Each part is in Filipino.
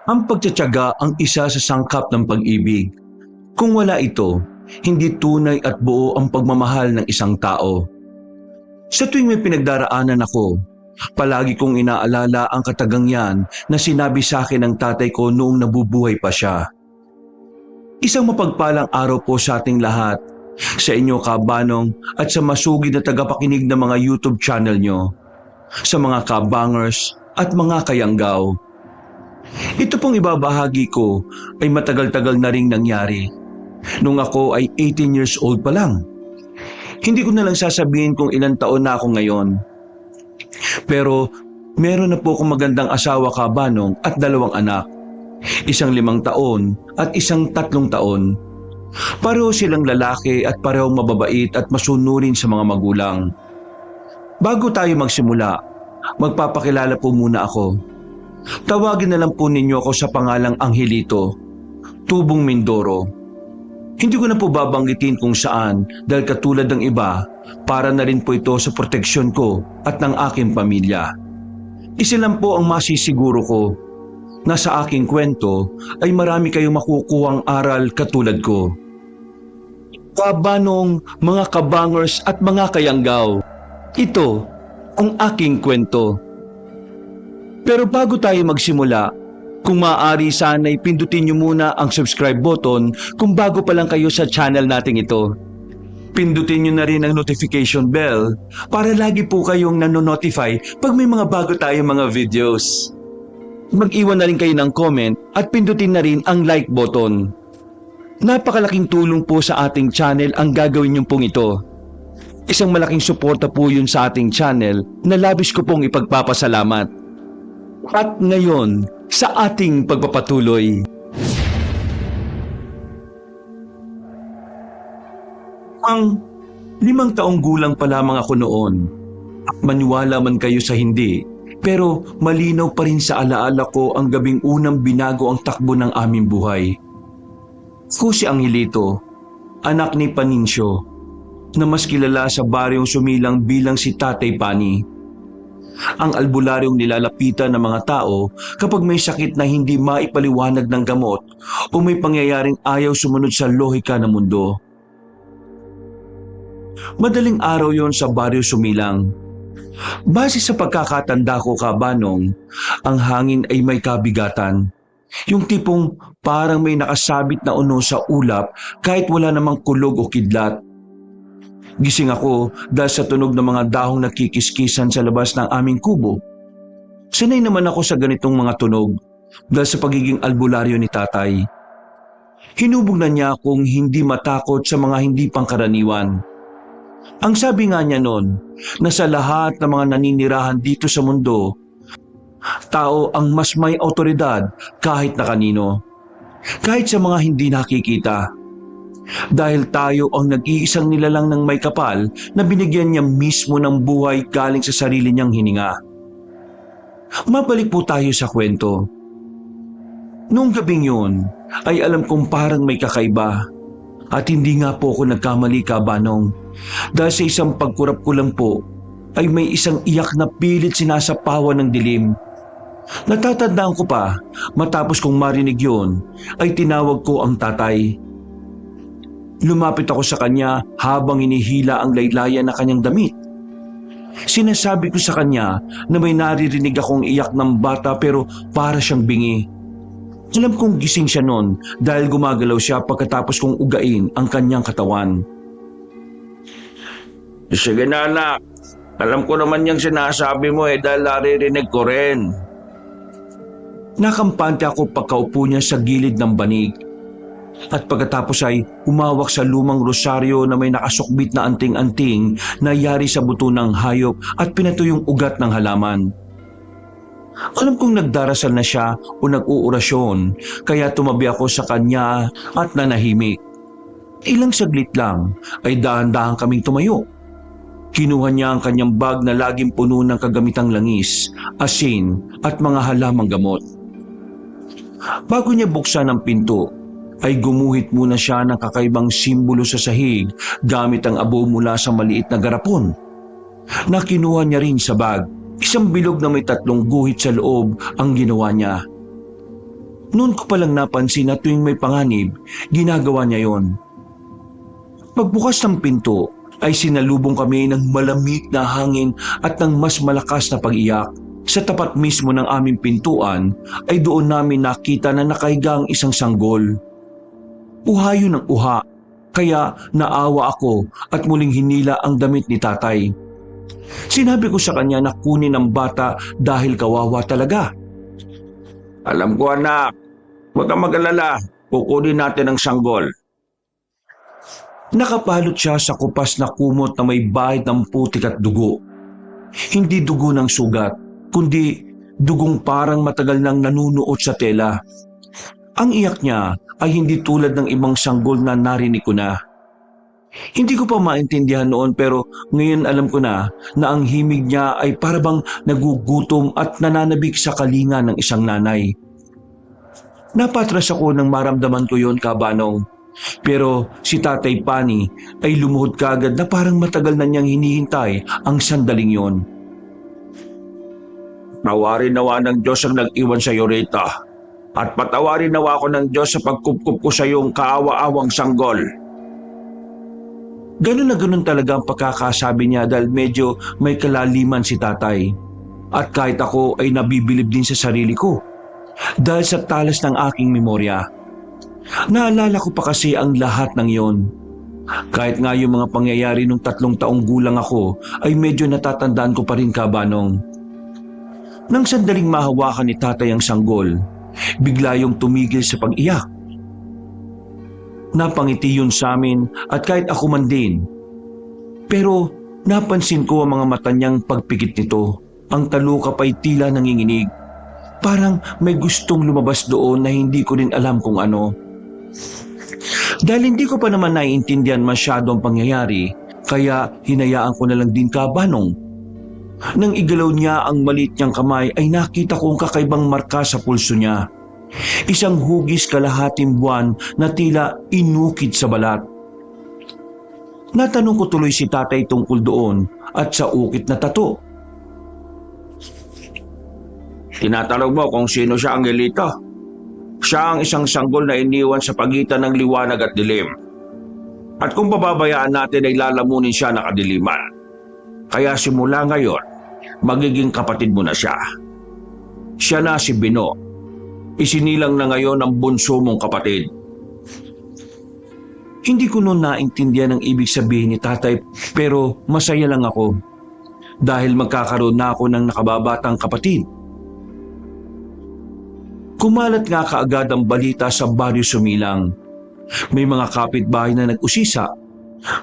Ang pagtitiyaga ang isa sa sangkap ng pag-ibig. Kung wala ito, hindi tunay at buo ang pagmamahal ng isang tao. Sa tuwing may pinagdaraanan ako, palagi kong inaalala ang katagangyan na sinabi sa akin ng tatay ko noong nabubuhay pa siya. Isang mapagpalang araw po sa ating lahat, sa inyo kabanong at sa masugid na tagapakinig ng mga YouTube channel nyo, sa mga kabangers at mga kayanggaw. Ito pong ibabahagi ko ay matagal-tagal na ring nangyari. Nung ako ay 18 years old pa lang. Hindi ko na lang sasabihin kung ilang taon na ako ngayon. Pero meron na po akong magandang asawa kabanong at 2 anak. Isang 5 taon at isang 3 taon. Pareho silang lalaki at parehong mababait at masunurin sa mga magulang. Bago tayo magsimula, magpapakilala po muna ako. Tawagin na lang po ninyo ako sa pangalang Angelito, Tubong Mindoro. Hindi ko na po babanggitin kung saan dahil katulad ng iba, para na rin po ito sa proteksyon ko at ng aking pamilya. Isa lang po ang masisiguro ko, na sa aking kwento ay marami kayong makukuhang aral katulad ko. Kabanong, mga kabangers at mga kayanggaw, ito ang aking kwento. Pero bago tayo magsimula, kung maaari sana'y pindutin niyo muna ang subscribe button kung bago pa lang kayo sa channel nating ito. Pindutin niyo na rin ang notification bell para lagi po kayong nanonotify pag may mga bago tayong mga videos. Mag-iwan na rin kayo ng comment at pindutin na rin ang like button. Napakalaking tulong po sa ating channel ang gagawin niyo pong ito. Isang malaking suporta po yun sa ating channel na labis ko pong ipagpapasalamat. At ngayon, sa ating pagpapatuloy. Ang 5 taong gulang pa lamang ako noon. Maniwala man kayo sa hindi, pero malinaw pa rin sa alaala ko ang gabing unang binago ang takbo ng aming buhay. Ako si Angelito, anak ni Panincio, na mas kilala sa baryong Sumilang bilang si Tatay Pani. Ang albularyong nilalapitan ng mga tao kapag may sakit na hindi maipaliwanag ng gamot o may pangyayaring ayaw sumunod sa lohika ng mundo. Madaling araw yon sa baryo Sumilang. Base sa pagkakatanda ko kabanong, ang hangin ay may kabigatan. Yung tipong parang may nakasabit na uno sa ulap kahit wala namang kulog o kidlat. Gising ako dahil sa tunog ng mga dahong nakikiskisan sa labas ng aming kubo. Sanay naman ako sa ganitong mga tunog dahil sa pagiging albularyo ni tatay. Hinubog na niya akong hindi matakot sa mga hindi pangkaraniwan. Ang sabi nga niya noon na sa lahat ng mga naninirahan dito sa mundo, tao ang mas may awtoridad kahit na kanino, kahit sa mga hindi nakikita. Dahil tayo ang nag-iisang nilalang ng may kapal na binigyan niya mismo ng buhay galing sa sarili niyang hininga. Mabalik po tayo sa kwento. Noong gabing yun, ay alam kong parang may kakaiba. At hindi nga po ako nagkamali kabanong. Dahil sa isang pagkurap ko lang po, ay may isang iyak na pilit sinasapawan ng dilim. Natatandaan ko pa, matapos kong marinig yun, ay tinawag ko ang tatay. Lumapit ako sa kanya habang inihila ang laylayan na kanyang damit. Sinasabi ko sa kanya na may naririnig akong iyak ng bata pero para siyang bingi. Alam kong gising siya noon dahil gumagalaw siya pagkatapos kong ugain ang kanyang katawan. Sige na anak, alam ko naman yung sinasabi mo dahil naririnig ko rin. Nakampante ako pagkaupo niya sa gilid ng banig. At pagkatapos ay umawak sa lumang rosaryo na may nakasukbit na anting-anting na yari sa buto ng hayop at pinato yung ugat ng halaman. Alam kong nagdarasal na siya o nag-uurasyon kaya tumabi ako sa kanya at nanahimik. Ilang saglit lang ay dahan-dahan kaming tumayo. Kinuha niya ang kanyang bag na laging puno ng kagamitang langis, asin at mga halamang gamot. Bago niya buksan ang pinto, ay gumuhit muna siya ng kakaibang simbolo sa sahig gamit ang abo mula sa maliit na garapon. Na kinuha niya rin sa bag, isang bilog na may 3 guhit sa loob ang ginawa niya. Noon ko palang napansin na tuwing may panganib, ginagawa niya yon. Pagbukas ng pinto ay sinalubong kami ng malamig na hangin at ng mas malakas na pag-iyak. Sa tapat mismo ng aming pintuan ay doon namin nakita na nakahiga ang isang sanggol. Uhayo ng uha, kaya naawa ako at muling hinila ang damit ni tatay. Sinabi ko sa kanya na kunin ang bata dahil kawawa talaga. Alam ko anak, huwag kang mag-alala, kukunin natin ang sanggol. Nakapalot siya sa kupas na kumot na may bahid ng putik at dugo. Hindi dugo ng sugat, kundi dugong parang matagal nang nanunuot sa tela. Ang iyak niya ay hindi tulad ng ibang sanggol na narinig ko na. Hindi ko pa maintindihan noon pero ngayon alam ko na ang himig niya ay parabang nagugutom at nananabik sa kalinga ng isang nanay. Napatras ako nang maramdaman ko yon, Kabanong. Pero si Tatay Pani ay lumuhod kagad na parang matagal na niyang hinihintay ang sandaling yon. Patawarin nawa ng Diyos ang nag-iwan sa iyo, Rita. At patawarin nawa ako ng Diyos sa pagkupkup ko sa iyong kaawa-awang sanggol. Ganun na ganun talaga ang pagkakasabi niya dahil medyo may kalaliman si tatay. At kahit ako ay nabibilib din sa sarili ko dahil sa talas ng aking memorya. Naalala ko pa kasi ang lahat ng yon. Kahit nga yung mga pangyayari nung 3 taong gulang ako ay medyo natatandaan ko pa rin, Kabanong. Nang sandaling mahawakan ni tatay ang sanggol, bigla yung tumigil sa pag-iyak. Napangiti yun sa amin at kahit ako man din. Pero napansin ko ang mga mata niyang pagpikit nito. Ang talukap ay tila nanginginig. Parang may gustong lumabas doon na hindi ko rin alam kung ano. Dahil hindi ko pa naman naiintindihan masyado ang pangyayari, kaya hinayaan ko na lang din, Kabanong. Nang igalaw niya ang maliit niyang kamay ay nakita ko ang kakaibang marka sa pulso niya. Isang hugis kalahating buwan na tila inukit sa balat. Natanong ko tuloy si tatay tungkol doon at sa ukit na tato. Tinatanong mo kung sino siya, Angelito? Siya ang isang sanggol na iniwan sa pagitan ng liwanag at dilim. At kung pababayaan natin ay lalamunin siya ng kadiliman. Kaya simula ngayon, magiging kapatid mo na siya. Siya na si Bino. Isinilang na ngayon ang bunso mong kapatid. Hindi ko noon naintindihan ang ibig sabihin ni tatay pero masaya lang ako dahil magkakaroon na ako ng nakababatang kapatid. Kumalat nga kaagad ang balita sa Baryo Sumilang. May mga kapitbahay na nag-usisa,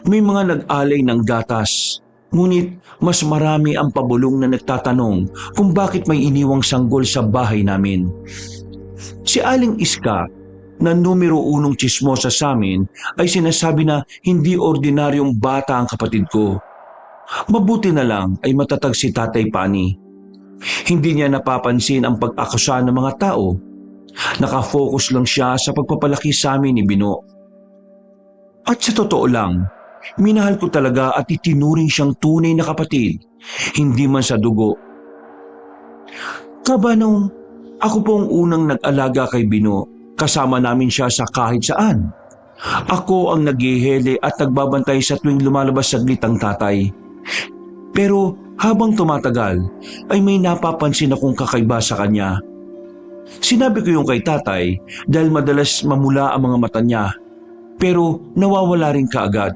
may mga nag-alay ng gatas. Ngunit mas marami ang pabulong na nagtatanong kung bakit may iniwang sanggol sa bahay namin. Si Aling Iska, na numero 1 tsismosa sa amin, ay sinasabi na hindi ordinaryong bata ang kapatid ko. Mabuti na lang ay matatag si Tatay Pani. Hindi niya napapansin ang pag-akusa ng mga tao. Nakafocus lang siya sa pagpapalaki sa amin ni Bino. At sa totoo lang, minahal ko talaga at itinuring siyang tunay na kapatid, hindi man sa dugo. Kabanong, ako po ang unang nag-alaga kay Bino, kasama namin siya sa kahit saan. Ako ang naghihele at nagbabantay sa tuwing lumalabas saglit ang tatay. Pero habang tumatagal, ay may napapansin akong kakaiba sa kanya. Sinabi ko yung kay tatay dahil madalas mamula ang mga mata niya, pero nawawala rin kaagad.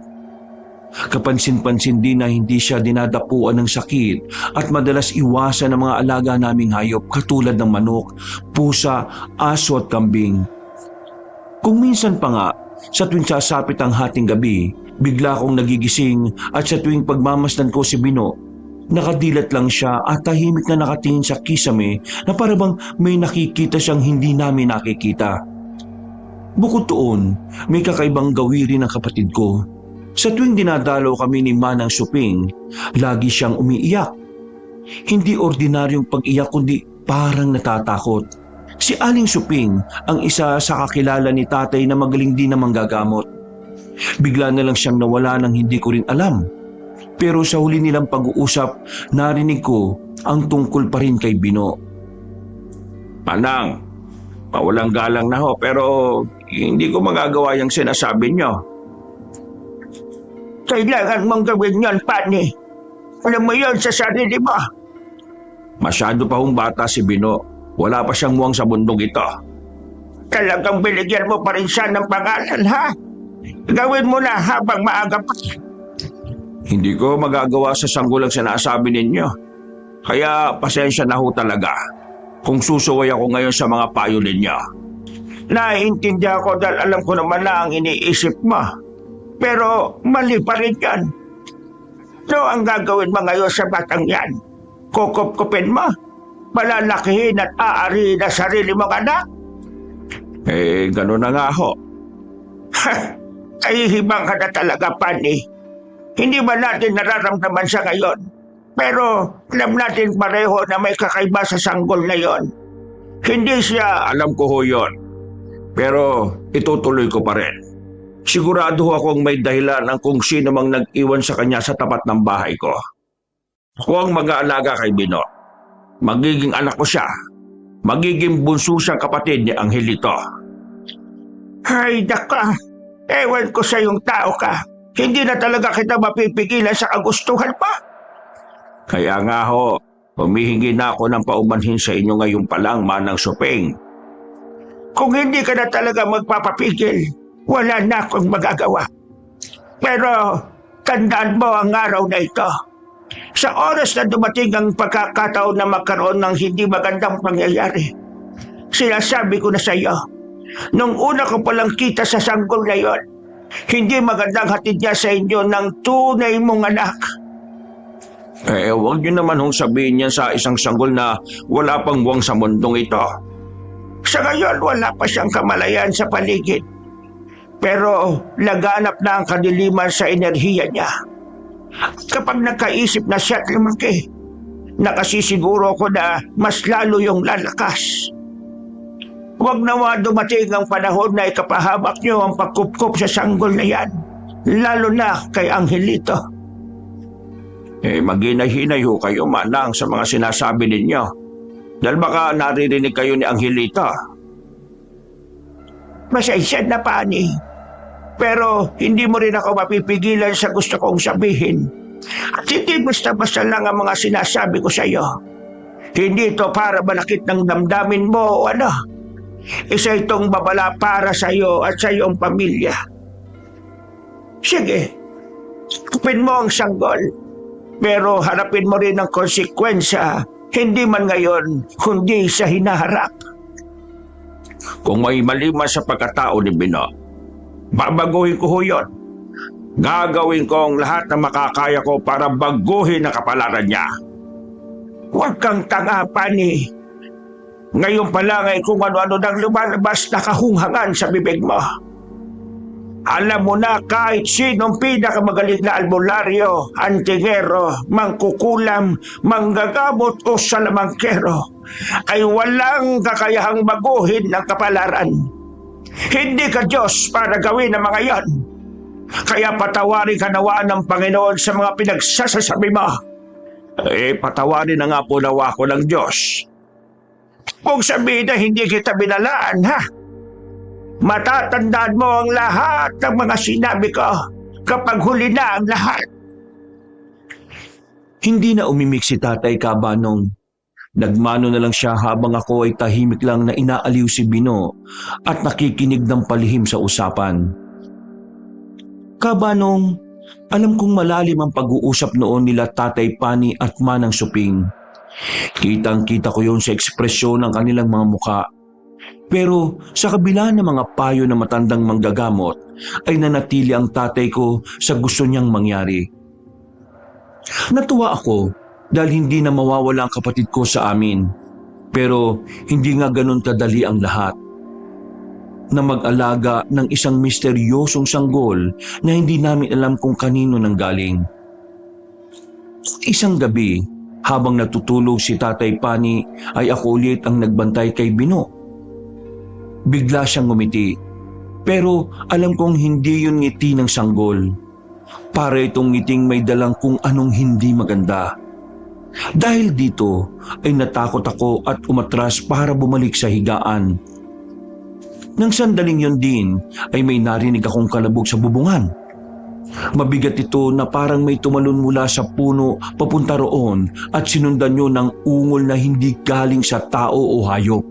Kapansin-pansin din na hindi siya dinadapuan ng sakit at madalas iwasan ng mga alaga naming hayop katulad ng manok, pusa, aso at kambing. Kung minsan pa nga, sa tuwing sasapit ang hating gabi, bigla akong nagigising at sa tuwing pagmamasdan ko si Bino, nakadilat lang siya at tahimik na nakatingin sa kisame na parabang may nakikita siyang hindi namin nakikita. Bukod doon, may kakaibang gawirin ng kapatid ko. Sa tuwing dinadalaw kami ni Manang Suping, lagi siyang umiiyak. Hindi ordinaryong pag-iyak kundi parang natatakot. Si Aling Suping ang isa sa kakilala ni tatay na magaling din na manggagamot. Bigla na lang siyang nawala nang hindi ko rin alam. Pero sa huli nilang pag-uusap, narinig ko ang tungkol pa rin kay Bino. Manang, Mawalang galang na ho, pero hindi ko magagawa yung sinasabi nyo. Kailangan mong gawin yon, Pani. Alam mo yon sa sarili mo. Masyado pa hong bata si Bino. Wala pa siyang muwang sa bundong ito. Talagang binigyan mo pa rin siya ng pangalan, ha? Gawin mo na habang maaga pa. Hindi ko magagawa sa sanggol ang sinasabi ninyo. Kaya pasensya na ho talaga kung susuway ako ngayon sa mga payo ninyo. Naiintindihan ko dahil alam ko naman na ang iniisip mo. Pero mali pa rin yan. Ano ang gagawin mo ngayon sa batang yan? Kukup-kupin mo? Malalakihin at aari na sarili mong anak? Gano'n na nga ho. Kahihibang ka na talaga, Pani. Hindi ba natin nararamdaman siya ngayon? Pero alam natin pareho na may kakaiba sa sanggol na yon. Hindi siya... Alam ko ho yun. Pero itutuloy ko pa rin. Sigurado ho akong may dahilan ang kung sino mang nag-iwan sa kanya sa tapat ng bahay ko. Huwag mag-aalaga kay Bino. Magiging anak ko siya. Magiging bunso siyang kapatid ni Angelito. Ay, daka. Ewan ko sa yung tao ka. Hindi na talaga kita mapipigilan sa kagustuhan pa. Kaya nga ho, humihingi na ako ng paumanhin sa inyo ngayon pa lang, Manang Suping. Kung hindi ka na talaga magpapapigil, wala na akong magagawa. Pero tandaan mo ang araw na ito. Sa oras na dumating ang pagkakataon na magkaroon ng hindi magandang pangyayari, sinasabi ko na sa iyo, nung una ko palang kita sa sanggol na yon, hindi magandang hatid niya sa inyo ng tunay mong anak. Huwag niyo naman hong sabihin niyan sa isang sanggol na wala pang buwang sa mundong ito. Sa ngayon, wala pa siyang kamalayan sa paligid. Pero laganap na ang kadiliman sa enerhiya niya. Kapag nagkaisip na siya at lumaki, nakasisiguro ko na mas lalo yung lalakas. Huwag nawa dumating ang panahon na ikapahabak niyo ang pagkupkup sa sanggol na yan, lalo na kay Angelito. Maghinay-hinay ho kayo, Manang, sa mga sinasabi ninyo. Dahil baka naririnig kayo ni Angelito. Masensya na, Pani. Pero hindi mo rin ako mapipigilan sa gusto kong sabihin. At hindi basta-basta lang ang mga sinasabi ko sa iyo. Hindi ito para manakit ng damdamin mo o ano. Isa itong babala para sa iyo at sa iyong pamilya. Sige, kupin mo ang sanggol. Pero harapin mo rin ang konsekwensya, hindi man ngayon, kundi sa hinaharap. Kung may mali sa pagkatao ni Bino, babaguhin ko ho yun. Gagawin ko ang lahat na makakaya ko para baguhin ang kapalaran niya. Huwag kang tanga, Pani. Ngayon pa lang ay kung ano-ano nang lumalabas na kahunghangan sa bibig mo. Alam mo na kahit sinong pinakamagaling na albularyo, antingero, mangkukulam, manggagamot o salamangkero ay walang kakayahang baguhin ng kapalaran. Hindi ka Diyos para gawin ang mga yan. Kaya patawarin ka nawaan ng Panginoon sa mga pinagsasasabi mo. Patawarin na nga po nawa ko ng Diyos. Kung sabihin na hindi kita binalaan, ha? Matatandaan mo ang lahat ng mga sinabi ko kapag huli na ang lahat. Hindi na umimik si Tatay Kabanong. Nagmano na lang siya habang ako ay tahimik lang na inaaliw si Bino at nakikinig ng palihim sa usapan. Kabanong, alam kong malalim ang pag-uusap noon nila Tatay Pani at Manang Suping. Kitang-kita ko yun sa ekspresyon ng kanilang mga muka. Pero sa kabila ng mga payo na matandang manggagamot, ay nanatili ang tatay ko sa gusto niyang mangyari. Natuwa ako dahil hindi na mawawala ang kapatid ko sa amin. Pero hindi nga ganun kadali ang lahat. Na mag-alaga ng isang misteryosong sanggol na hindi namin alam kung kanino nanggaling. Isang gabi, habang natutulog si Tatay Pani, ay ako ulit ang nagbantay kay Bino. Bigla siyang ngumiti, pero alam kong hindi yun ngiti ng sanggol. Para itong ngiting may dalang kung anong hindi maganda. Dahil dito ay natakot ako at umatras para bumalik sa higaan. Nang sandaling yon din ay may narinig akong kalabog sa bubungan. Mabigat ito na parang may tumalon mula sa puno papunta roon at sinundan yun ng ungol na hindi galing sa tao o hayop.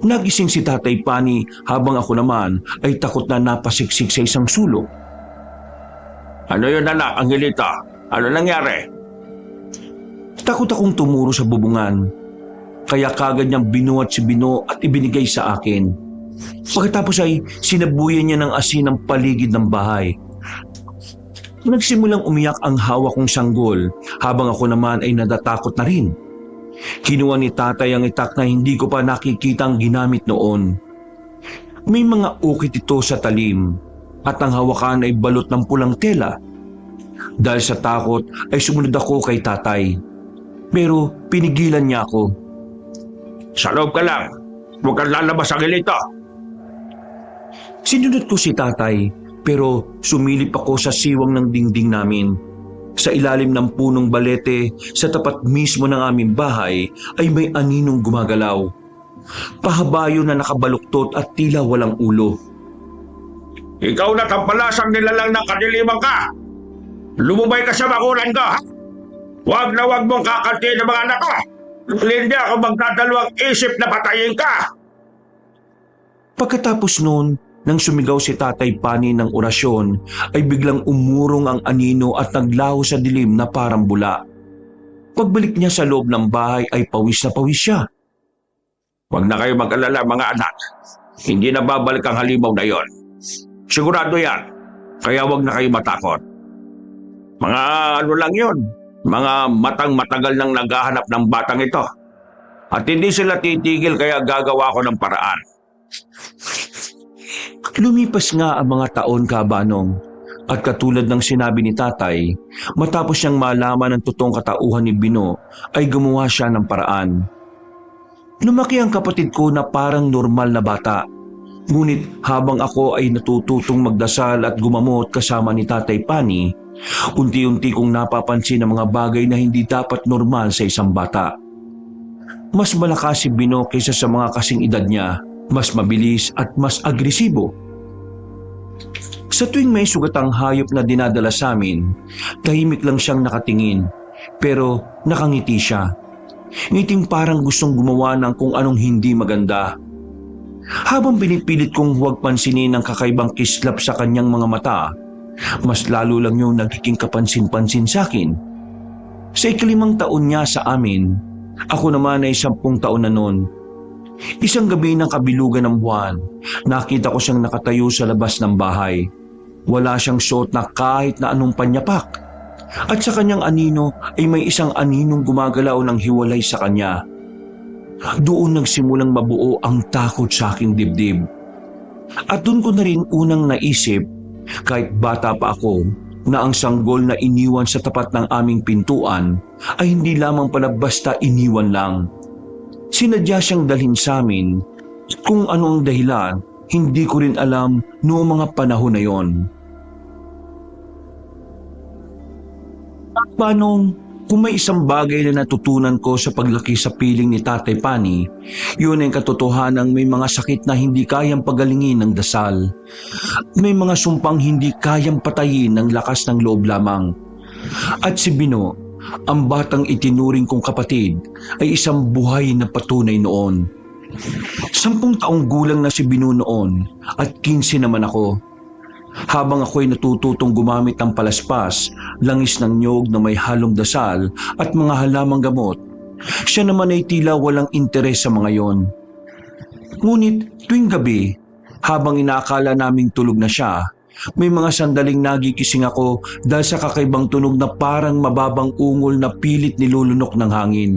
Nagising si Tatay Pani habang ako naman ay takot na napasiksik sa isang sulok. Ano yun anak, Angelita? Ano nangyari? Takot akong tumuro sa bubungan, kaya kagad niyang binuhat si Bino at ibinigay sa akin. Pagkatapos ay sinabuyan niya ng asin ang paligid ng bahay. Nagsimulang umiyak ang hawak kong sanggol habang ako naman ay natatakot na rin. Kinuha ni Tatay ang itak na hindi ko pa nakikitang ginamit noon. May mga ukit ito sa talim at ang hawakan ay balot ng pulang tela. Dahil sa takot ay sumunod ako kay Tatay. Pero pinigilan niya ako. Sa loob ka lang. Huwag kang lalabas, Angelita. Sinunod ko si Tatay pero sumilip ako sa siwang ng dingding namin. Sa ilalim ng punong balete sa tapat mismo ng aming bahay ay may aninong gumagalaw. Pahabayo na nakabaluktot at tila walang ulo. Ikaw na tampalasang nilalang ng kadiliman ka. Lumubay ka sa bakulan ko, ha? Huwag na huwag mong kakalti ng mga anak ko. Hindi ako magdadalawang isip na patayin ka. Pagkatapos noon, nang sumigaw si Tatay Pani ng orasyon, ay biglang umurong ang anino at naglaho sa dilim na parang bula. Pagbalik niya sa loob ng bahay ay pawis na pawis siya. Huwag na kayo mag-alala mga anak. Hindi na babalik ang halimaw na yon. Sigurado yan. Kaya huwag na kayo matakot. Mga ano lang yon. Mga matagal nang naghahanap ng batang ito. At hindi sila titigil kaya gagawa ko ng paraan. Lumipas nga ang mga taon, Kabanong, at katulad ng sinabi ni Tatay, matapos siyang malaman ang totoong katauhan ni Bino, ay gumawa siya ng paraan. Lumaki ang kapatid ko na parang normal na bata. Ngunit habang ako ay natututong magdasal at gumamot kasama ni Tatay Pani, unti-unti kong napapansin ang mga bagay na hindi dapat normal sa isang bata. Mas malakas si Bino kaysa sa mga kasing edad niya, mas mabilis at mas agresibo. Sa tuwing may sugatang hayop na dinadala sa amin, tahimik lang siyang nakatingin, pero nakangiti siya. Ngiting parang gustong gumawa ng kung anong hindi maganda. Habang pinipilit kong huwag pansinin ang kakaibang kislap sa kanyang mga mata, mas lalo lang yung nagiging kapansin-pansin sa akin. Sa 5 taon niya sa amin, ako naman ay 10 taon na noon. Isang gabi ng kabilugan ng buwan, nakita ko siyang nakatayo sa labas ng bahay. Wala siyang suot na kahit na anong panyapak. At sa kanyang anino ay may isang aninong gumagalaw ng hiwalay sa kanya. Doon nagsimulang mabuo ang takot sa aking dibdib. At doon ko na rin unang naisip, kahit bata pa ako, na ang sanggol na iniwan sa tapat ng aming pintuan ay hindi lamang pala basta iniwan lang. Sinadya siyang dalhin sa amin. Kung ano ang dahilan, hindi ko rin alam noong mga panahon na yon. Paano kung may isang bagay na natutunan ko sa paglaki sa piling ni Tatay Pani, yun ang katotohanang may mga sakit na hindi kayang pagalingin ng dasal. May mga sumpang hindi kayang patayin ng lakas ng loob lamang. At si Bino, ang batang itinuring kong kapatid, ay isang buhay na patunay noon. 10 taong gulang na si Bino noon at 15 naman ako. Habang ako'y natututong gumamit ng palaspas, langis ng niyog na may halong dasal at mga halamang gamot, siya naman ay tila walang interes sa mga yon. Ngunit tuwing gabi, habang inaakala naming tulog na siya, may mga sandaling nagigising ako dahil sa kakaibang tunog na parang mababang ungol na pilit nilulunok ng hangin.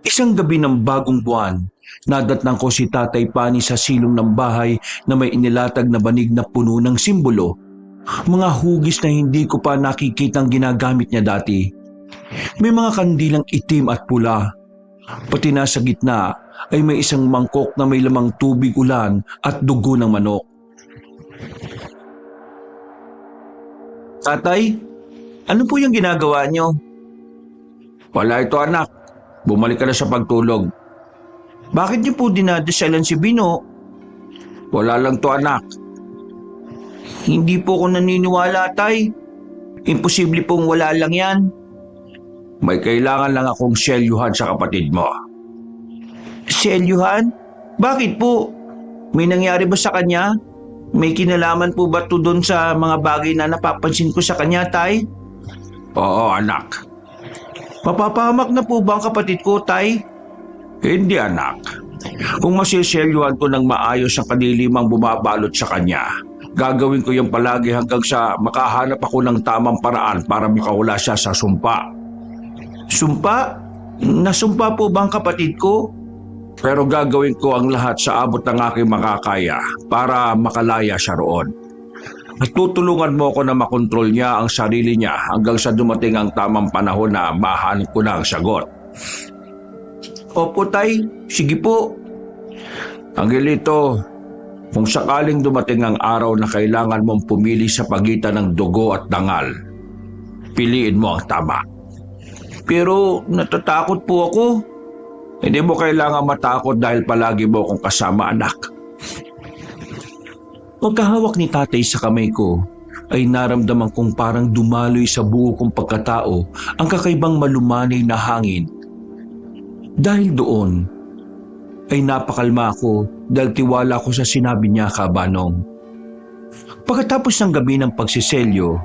Isang gabi ng bagong buwan, nadatnang ko si Tatay Pani sa silong ng bahay na may inilatag na banig na puno ng simbolo. Mga hugis na hindi ko pa nakikitang ginagamit niya dati. May mga kandilang itim at pula. Pati na sa gitna ay may isang mangkok na may lamang tubig ulan at dugo ng manok. Tatay, ano po yung ginagawa niyo? Wala ito anak. Bumalik ka na sa pagtulog. Bakit niyo po dinadasalan si Bino? Wala lang to, anak. Hindi po ako naniniwala, Tay. Imposible pong wala lang yan. May kailangan lang akong selyuhan sa kapatid mo. Selyuhan? Bakit po? May nangyari ba sa kanya? May kinalaman po ba to doon sa mga bagay na napapansin ko sa kanya, Tay? Oo, anak. Mapapahamak na po ba ang kapatid ko, Tay? Hindi, anak. Kung masiselyuhan ko ng maayos ang kanilimang bumabalot sa kanya, gagawin ko yung palagi hanggang sa makahanap ako ng tamang paraan para makawala siya sa sumpa. Sumpa? Nasumpa po ba ang kapatid ko? Pero gagawin ko ang lahat sa abot ng aking makakaya para makalaya siya roon. At tutulungan mo ako na makontrol niya ang sarili niya hanggang sa dumating ang tamang panahon na mahanap ko na ang sagot. Opo, Tay. Sige po. Angelito, kung sakaling dumating ang araw na kailangan mong pumili sa pagitan ng dugo at dangal, piliin mo ang tama. Pero natatakot po ako. Hindi mo kailangan matakot dahil palagi mo akong kasama, anak. Pagkahawak ni Tatay sa kamay ko, ay naramdaman kong parang dumaloy sa buo kong pagkatao ang kakaibang malumanay na hangin. Dahil doon, ay napakalma ako dahil tiwala ko sa sinabi niya, Kabanong. Pagkatapos ng gabi ng pagsiselyo,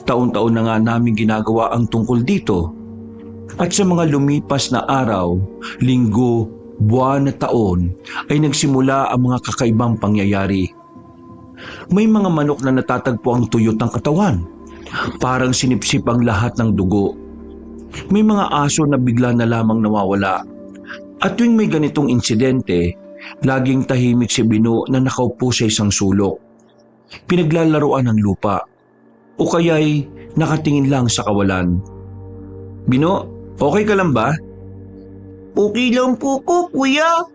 taon-taon na nga namin ginagawa ang tungkol dito. At sa mga lumipas na araw, linggo, buwan at taon, ay nagsimula ang mga kakaibang pangyayari. May mga manok na natatagpo ang tuyot ng katawan. Parang sinipsip ang lahat ng dugo. May mga aso na bigla na lamang nawawala. At tuwing may ganitong insidente, laging tahimik si Bino na nakaupo sa isang sulok. Pinaglalaroan ng lupa. O kaya'y nakatingin lang sa kawalan. Bino, okay ka lang ba? Okay lang po ko, kuya.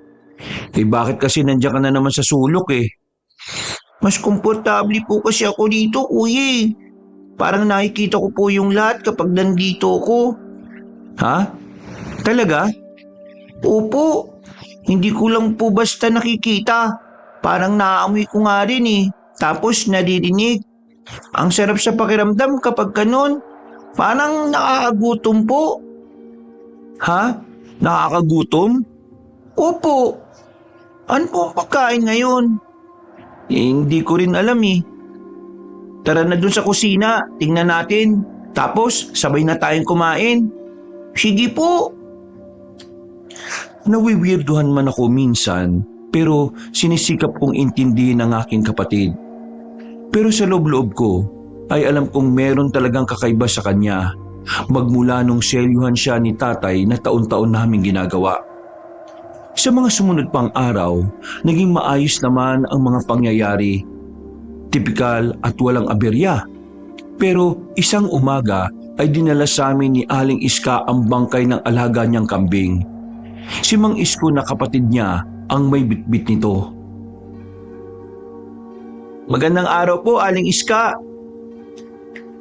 Bakit kasi nandiyan ka na naman sa sulok eh? Mas komportable po kasi ako dito, kuya. Parang nakikita ko po yung lahat kapag nandito ako. Ha? Talaga? Opo. Hindi ko lang po basta nakikita. Parang naaamoy ko nga rin eh. Tapos naririnig. Ang sarap sa pakiramdam kapag ganun. Parang nakakagutom po. Ha? Nakakagutom? Opo. Ano po ang pagkain ngayon? Hindi ko rin alam eh. Tara na dun sa kusina, tingnan natin. Tapos sabay na tayong kumain. Sige po. Nawiwirduhan man ako minsan, pero sinisikap kong intindihin ang aking kapatid. Pero sa loob-loob ko, ay alam kong meron talagang kakaiba sa kanya. Magmula nung selyuhan siya ni Tatay na taon-taon namin ginagawa. Sa mga sumunod pang araw, naging maayos naman ang mga pangyayari. Tipikal at walang aberya. Pero isang umaga ay dinala sa amin ni Aling Iska ang bangkay ng alaga niyang kambing. Si Mang Isko na kapatid niya ang may bitbit nito. Magandang araw po, Aling Iska.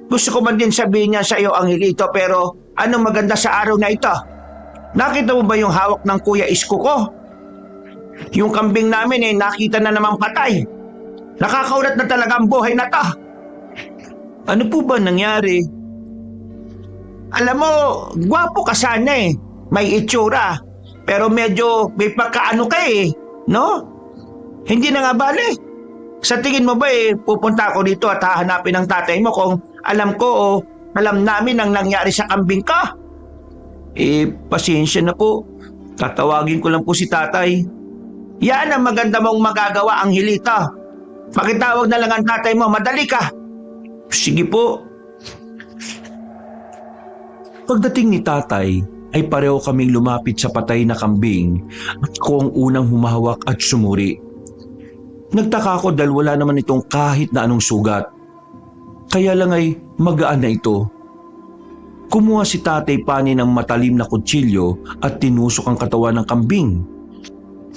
Gusto ko man din sabihin niya sa iyo, Angelito, pero anong maganda sa araw na ito? Nakita mo ba yung hawak ng Kuya Isko ko? Yung kambing namin nakita na namang patay. Nakakaulat na talaga ang buhay na to. Ano po ba nangyari? Alam mo, gwapo ka sana eh. May itsura. Pero medyo may pagkaano ka eh. No? Hindi na nga bale. Sa tingin mo ba pupunta ako dito at hahanapin ang tatay mo kung alam ko o alam namin ang nangyari sa kambing ka? Pasensya na po. Tatawagin ko lang po si tatay. Yan ang maganda mong magagawa, Angelito. Pakitawag na lang ang tatay mo, madali ka. Sige po. Pagdating ni tatay, ay pareho kaming lumapit sa patay na kambing at ako ang unang humahawak at sumuri. Nagtaka ako dahil wala naman itong kahit na anong sugat. Kaya lang ay magaan na ito. Kumuha si Tatay Pani ng matalim na kutsilyo at tinusok ang katawan ng kambing.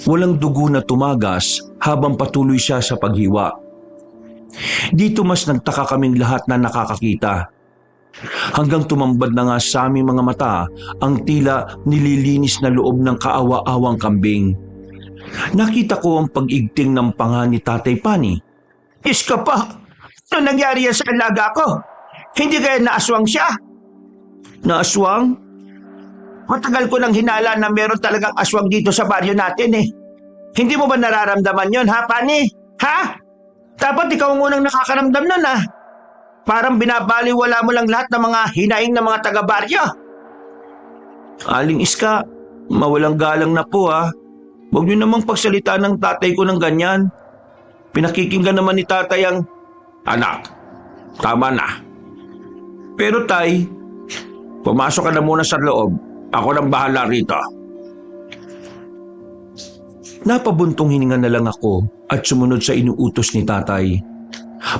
Walang dugo na tumagas habang patuloy siya sa paghiwa. Dito mas nagtaka kaming lahat na nakakakita. Hanggang tumambad na nga sa aming mga mata ang tila nililinis na loob ng kaawa-awang kambing. Nakita ko ang pag-igting ng panga ni Tatay Pani. Iska pa, ano nangyari yan sa alaga ko? Hindi kaya naaswang siya? Naaswang? Matagal ko nang hinala na meron talagang aswang dito sa baryo natin eh. Hindi mo ba nararamdaman yon, ha, Pani? Ha? Dapat ikaw ang unang nakakaramdam nun, ha? Parang binabaliwala mo lang lahat ng mga hinaing ng mga taga-baryo. Aling Iska, mawalang galang na po ha. Huwag niyo namang pagsalita ng tatay ko ng ganyan. Pinakikinggan naman ni tatay ang... Anak, tama na. Pero tay, Pumasok ka na muna sa loob. Ako nang bahala rito. napabuntong hininga na lang ako at sumunod sa inuutos ni tatay.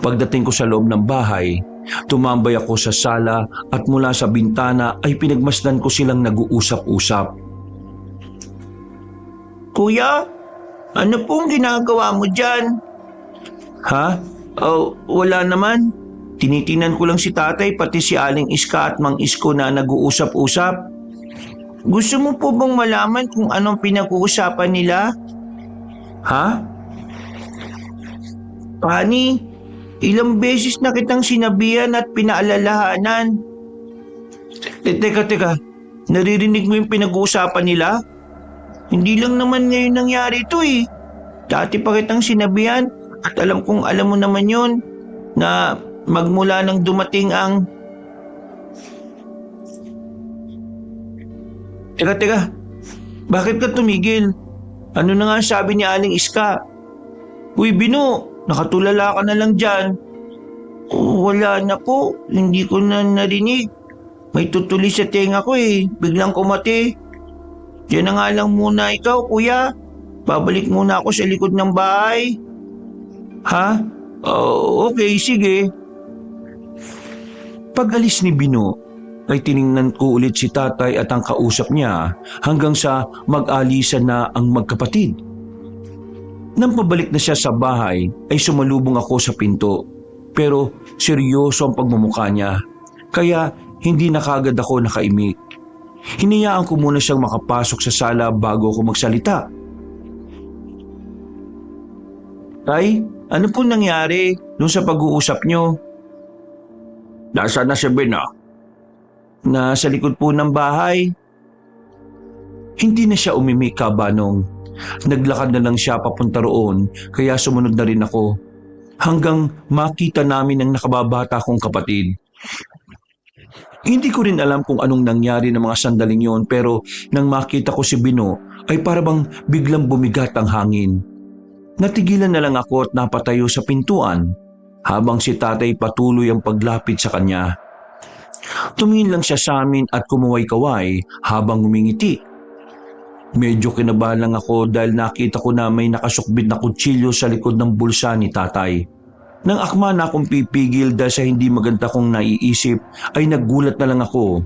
Pagdating ko sa loob ng bahay, tumambay ako sa sala at mula sa bintana ay pinagmasdan ko silang nag-uusap-usap. Kuya, ano pong ginagawa mo dyan? Ha? Oh, wala naman. Tinitinan ko lang si tatay pati si Aling Iska at Mang Isko na nag-uusap-usap. Gusto mo po bang malaman kung anong pinag-uusapan nila? Ha? Pani, ilang beses na kitang sinabihan at pinaalalahanan. Teka. Naririnig mo yung pinag-uusapan nila? Hindi lang naman ngayon nangyari ito eh. Dati pa kitang sinabihan at alam kong alam mo naman yun na magmula nang dumating ang... Teka. Bakit ka tumigil? Ano na nga sabi ni Aling Iska? Uy, Bino, nakatulala ka na lang dyan. Wala na po, hindi ko na narinig. May tutuli sa tenga ko eh, biglang kumati. Diyan na nga lang muna ikaw, kuya. Babalik muna ako sa likod ng bahay. Ha? Okay, sige. Pag-alis ni Bino, ay tiningnan ko ulit si tatay at ang kausap niya hanggang sa mag-alisan na ang magkapatid. Nang pabalik na siya sa bahay ay sumalubong ako sa pinto pero seryoso ang pagmumukha niya kaya hindi na kaagad ako nakaimik. Hinayaan ko muna siyang makapasok sa sala bago ako magsalita. Tay, ano po nangyari nung sa pag-uusap niyo? Nasaan na si Bino? Nasa likod po ng bahay. Hindi na siya umimik, Kabanong. Naglakad na lang siya papunta roon kaya sumunod na rin ako hanggang makita namin ang nakababata kong kapatid. Hindi ko rin alam kung anong nangyari ng mga sandaling yon pero nang makita ko si Bino ay parabang biglang bumigat ang hangin. Natigilan na lang ako at napatayo sa pintuan habang si tatay patuloy ang paglapit sa kanya. Tumingin lang siya sa amin at kumuway-kaway habang ngumingiti. Medyo kinabahan lang ako dahil nakita ko na may nakasukbit na kutsilyo sa likod ng bulsa ni tatay. Nang akma na akong pipigil dahil sa hindi maganda kong naiisip ay naggulat na lang ako.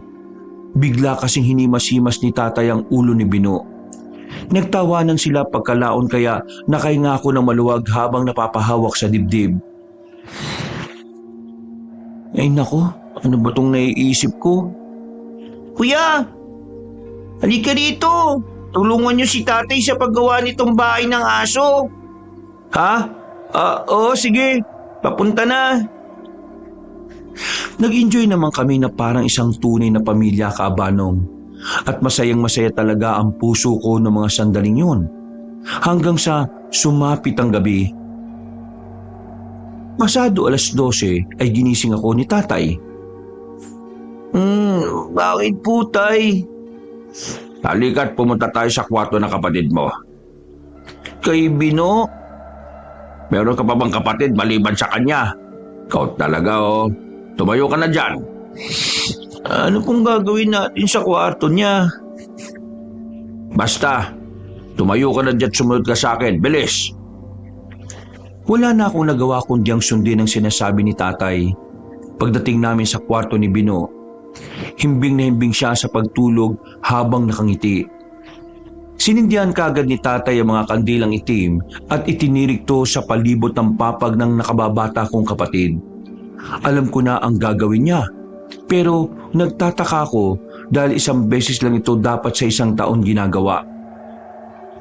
Bigla kasing hinimas-himas ni tatay ang ulo ni Bino. Nagtawanan sila pagkalaon kaya nakahinga ako ng maluwag habang napapahawak sa dibdib. Ay nako, ano ba tong naiisip ko? Kuya, halika dito. Tulungan niyo si tatay sa paggawa nitong bahay ng aso. Ha? Oo, sige. Papunta na. Nag-enjoy naman kami na parang isang tunay na pamilya, Kabanong. At masayang-masaya talaga ang puso ko ng mga sandaling yun. Hanggang sa sumapit ang gabi. Pasado 12:00 ay ginising ako ni tatay. Bakit po, tay? Halika't pumunta tayo sa kwarto ng kapatid mo. Kay Bino? Meron ka pa bang kapatid maliban sa kanya? Ikaw talaga oh. Tumayo ka na dyan. Ano pong gagawin natin sa kwarto niya? Basta, tumayo ka na dyan, sumunod ka sa akin. Bilis! Wala na akong nagawa kundi ang sundin ang sinasabi ni tatay. Pagdating namin sa kwarto ni Bino, himbing na himbing siya sa pagtulog habang nakangiti. Sinindihan kagad ni tatay ang mga kandilang itim at itinirik to sa palibot ng papag ng nakababata kong kapatid. Alam ko na ang gagawin niya, pero nagtataka ako dahil isang beses lang ito dapat sa isang taon ginagawa.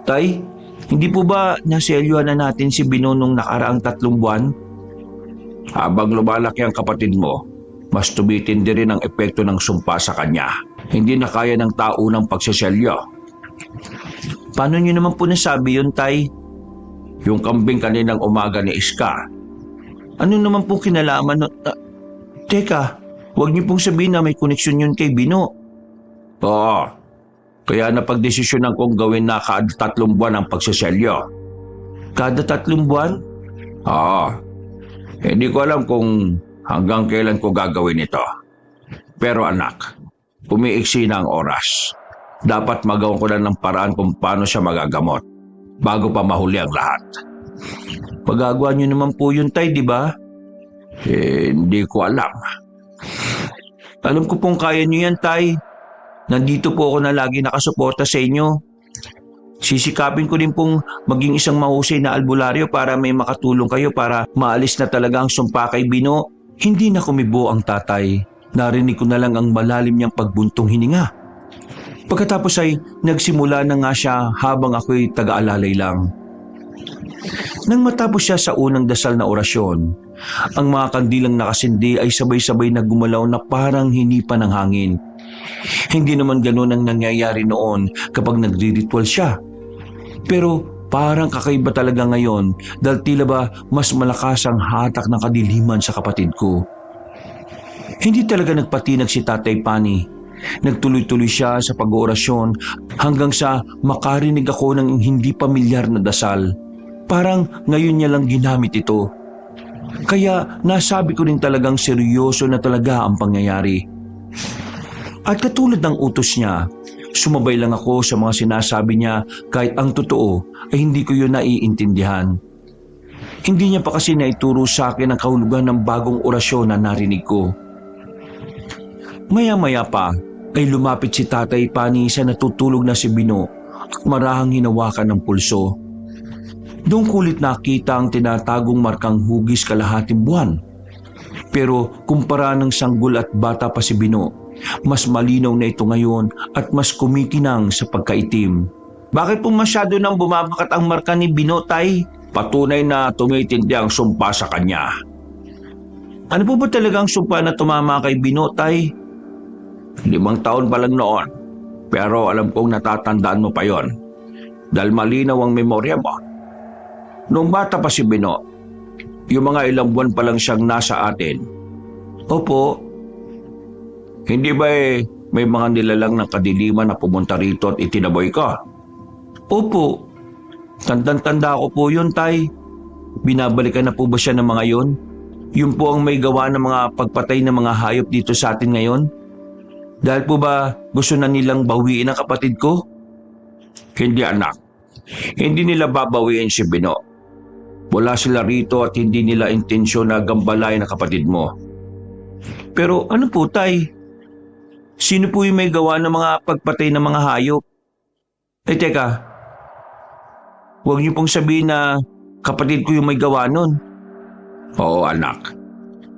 Tay, Hindi po ba naselyuhan na natin si Bino nung nakaraang 3 buwan? Habang lumalaki ang kapatid mo, mas tumitindi rin ang epekto ng sumpa sa kanya. Hindi na kaya ng taunang pagseselyo. Paano niyo naman po nasabi yun, Tay? Yung kambing kaninang umaga ni Iska, Ano naman po kinalaman nun? Teka, huwag niyo pong sabihin na may koneksyon yun kay Bino. oo, kaya napagdesisyonan kong gawin na kada 3 buwan ang pagseselyo. Kada 3 buwan? Oo, hindi ko alam kung hanggang kailan ko gagawin ito. Pero anak, umiiksi na ang oras. Dapat magawa ko na ng paraan kung paano siya magagamot bago pa mahuli ang lahat. Pagagawa niyo naman po yun, Tay, di ba? Hindi ko alam. Alam ko pong kaya niyo yan, Tay. Nandito po ako na lagi nakasuporta sa inyo. Sisikapin ko din pong maging isang mahusay na albularyo para may makatulong kayo para maalis na talaga ang sumpa kay Bino. Hindi na kumibo ang tatay. Narinig ko na lang ang malalim niyang pagbuntong hininga. Pagkatapos ay nagsimula na nga siya habang ako'y taga-alalay lang. Nang matapos siya sa unang dasal na orasyon, ang mga kandilang nakasindi ay sabay-sabay na gumalaw na parang hinipa ng hangin. Hindi naman ganoon ang nangyayari noon kapag nagri-ritual siya. Pero parang kakaiba talaga ngayon dahil tila ba mas malakas ang hatak ng kadiliman sa kapatid ko. Hindi talaga nagpatinag si Tatay Pani. Nagtuloy-tuloy siya sa pag-oorasyon hanggang sa makarinig ako ng hindi pamilyar na dasal. Parang ngayon niya lang ginamit ito. Kaya nasabi ko rin talagang seryoso na talaga ang pangyayari. At katulad ng utos niya, sumabay lang ako sa mga sinasabi niya kahit ang totoo ay hindi ko yun naiintindihan. Hindi niya pa kasi naituro sa akin ang kahulugan ng bagong orasyon na narinig ko. Maya-maya pa ay lumapit si Tatay Pani sa natutulog na si Bino at marahang hinawakan ng pulso. Doon kulit nakita ang tinatagong markang hugis kalahating buwan. Pero kumpara ng sanggol at bata pa si Bino, mas malinaw na ito ngayon at mas kumikinang sa pagkaitim. Bakit po masyado nang bumabakat ang marka ni Bino, Tay? Patunay na tumitindi ang sumpa sa kanya. Ano po ba talaga ang sumpa na tumama kay Bino, Tay? 5 taon pa lang noon, pero alam kong natatandaan mo pa yon dahil malinaw ang memorya mo. Noong bata pa si Bino, yung mga ilang buwan pa lang siyang nasa atin. Opo. Hindi ba may mga nilalang ng kadiliman na pumunta rito at itinaboy ka? Opo. Tandang-tanda ko po yun, Tay. Binabalikan na po ba siya ng mga yon? Yun po ang may gawa ng mga pagpatay ng mga hayop dito sa atin ngayon? Dahil po ba gusto na nilang bawiin ang kapatid ko? Hindi anak. Hindi nila babawiin si Bino. Wala sila rito at hindi nila intensyon na gambalain ang kapatid mo. Pero ano po, Tay? Sino po yung may gawa ng mga pagpatay ng mga hayop? Teka. Huwag niyo pong sabihin na kapatid ko yung may gawa nun. Oo anak.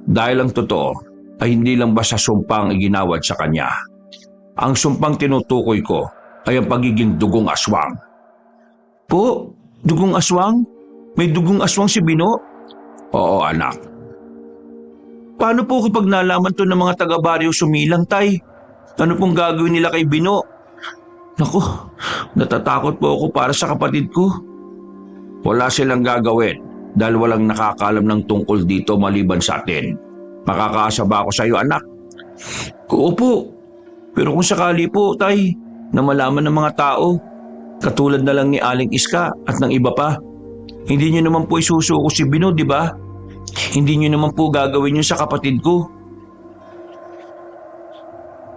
Dahil ang totoo ay hindi lang basta sumpang iginawad sa kanya. Ang sumpang tinutukoy ko ay ang pagiging dugong aswang. Po? Dugong aswang? May dugong aswang si Bino? Oo anak. Paano po kapag nalaman to ng mga taga-baryo sumilang, Tay? Ano pong gagawin nila kay Bino? Naku, natatakot po ako para sa kapatid ko. Wala silang gagawin dahil walang nakakalam ng tungkol dito maliban sa atin. Makakaasa ba ako sa iyo, anak? Opo. Pero kung sakali po, Tay, na malaman ng mga tao, katulad na lang ni Aling Iska at ng iba pa, hindi niyo naman po isusuko si Bino, di ba? Hindi niyo naman po gagawin yun sa kapatid ko.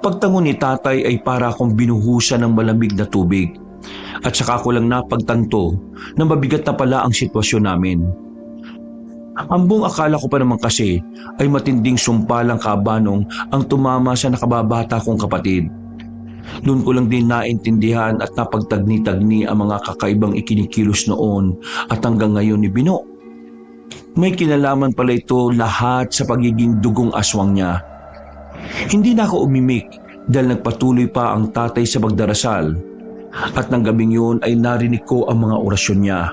Pagtango ni Tatay ay para akong binuhusan ng malamig na tubig at saka ko lang napagtanto na mabigat na pala ang sitwasyon namin. Ang buong akala ko pa naman kasi ay matinding sumpalang kabanong ang tumama sa nakababata kong kapatid. Doon ko lang din naintindihan at napagtagni-tagni ang mga kakaibang ikinikilos noon at hanggang ngayon ni Bino. May kinalaman pala ito lahat sa pagiging dugong aswang niya. Hindi na ako umimik dahil nagpatuloy pa ang tatay sa pagdarasal. At ng gabing yun ay narinig ko ang mga orasyon niya.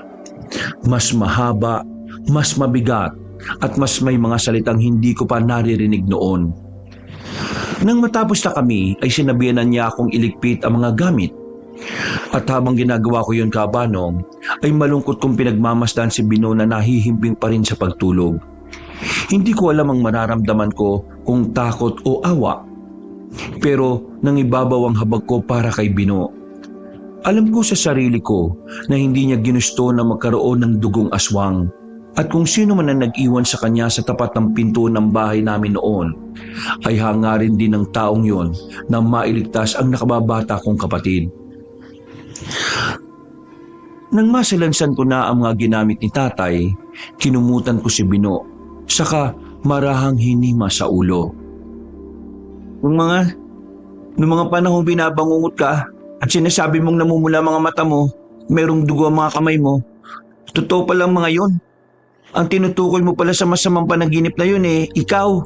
Mas mahaba, mas mabigat, at mas may mga salitang hindi ko pa naririnig noon. Nang matapos na kami ay sinabihan niya akong iligpit ang mga gamit. At habang ginagawa ko yun, Kabanong, ay malungkot kong pinagmamasdan si Bino na nahihimbing pa rin sa pagtulog. Hindi ko alam ang mararamdaman ko kung takot o awa. Pero nang ibabaw ang habag ko para kay Bino. Alam ko sa sarili ko na hindi niya ginusto na magkaroon ng dugong aswang. At kung sino man ang nag-iwan sa kanya sa tapat ng pinto ng bahay namin noon, ay hangarin din ng taong yon na mailigtas ang nakababata kong kapatid. Nang masalansan ko na ang mga ginamit ni tatay, kinumutan ko si Bino, saka marahang hinima sa ulo. Nung mga panahong binabangungot ka at sinasabi mong namumula mga mata mo, merong dugo ang mga kamay mo, totoo palang mga yon. Ang tinutukoy mo pala sa masamang panaginip na yun ikaw.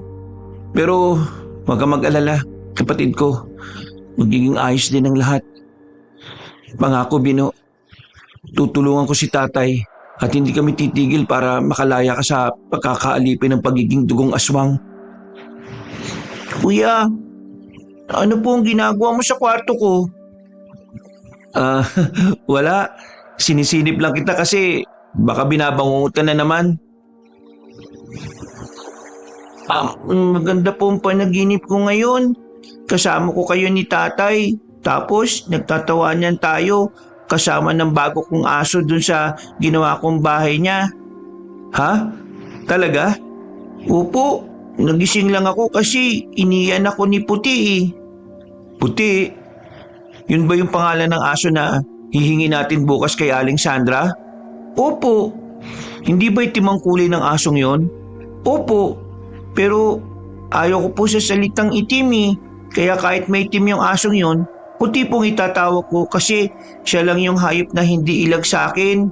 Pero huwag kang mag-alala, kapatid ko. Magiging ayos din ang lahat. Pangako, Bino. Tutulungan ko si tatay at hindi kami titigil para makalaya ka sa pagkakaalipin ng pagiging dugong aswang. Kuya, ano po ang ginagawa mo sa kwarto ko? Wala. Sinisilip lang kita kasi baka binabangungutan na naman. Maganda po ang panaginip ko ngayon. Kasama ko kayo ni tatay. Tapos nagtatawanan tayo kasama ng bago kong aso dun sa ginawa kong bahay niya. Ha? Talaga? Opo. Nagising lang ako kasi iniyan ako ni Puti. Puti? Yun ba yung pangalan ng aso na hihingi natin bukas kay Aling Sandra? Opo. Hindi ba itim ang kulay ng asong yon? Opo. Pero ayaw ko po sa salitang itim. Kaya kahit may itim yung asong yon, puti pong itatawag ko kasi siya lang yung hayop na hindi ilag sa akin.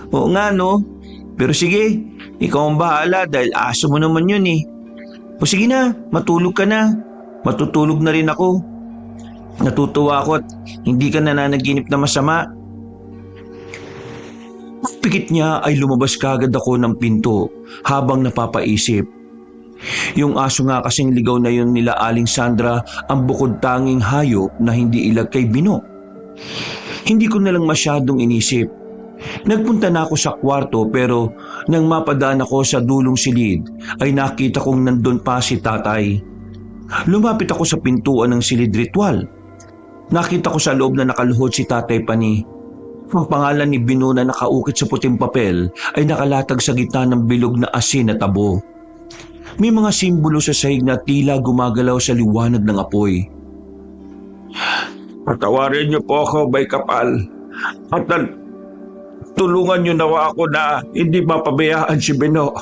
Oo nga no. Pero sige, ikaw ang bahala dahil aso mo naman yun O sige na, matulog ka na. Matutulog na rin ako. Natutuwa ako at hindi ka nananaginip na masama. Pagpikit niya ay lumabas kagad ako ng pinto habang napapaisip. Yung aso nga kasing ligaw na yun nila Aling Sandra ang bukod tanging hayop na hindi ilag kay Bino. Hindi ko na lang masyadong inisip. Nagpunta na ako sa kwarto pero nang mapadaan ako sa dulong silid ay nakita kong nandun pa si tatay. Lumapit ako sa pintuan ng silid ritual. Nakita ko sa loob na nakaluhod si Tatay Pani. Ang pangalan ni Bino na nakaukit sa puting papel ay nakalatag sa gitna ng bilog na asin na tabo. May mga simbolo sa sahig na tila gumagalaw sa liwanag ng apoy. Patawarin niyo po ako, Bay Kapal. At tulungan niyo nawa ako na hindi mapabayaan si Bino.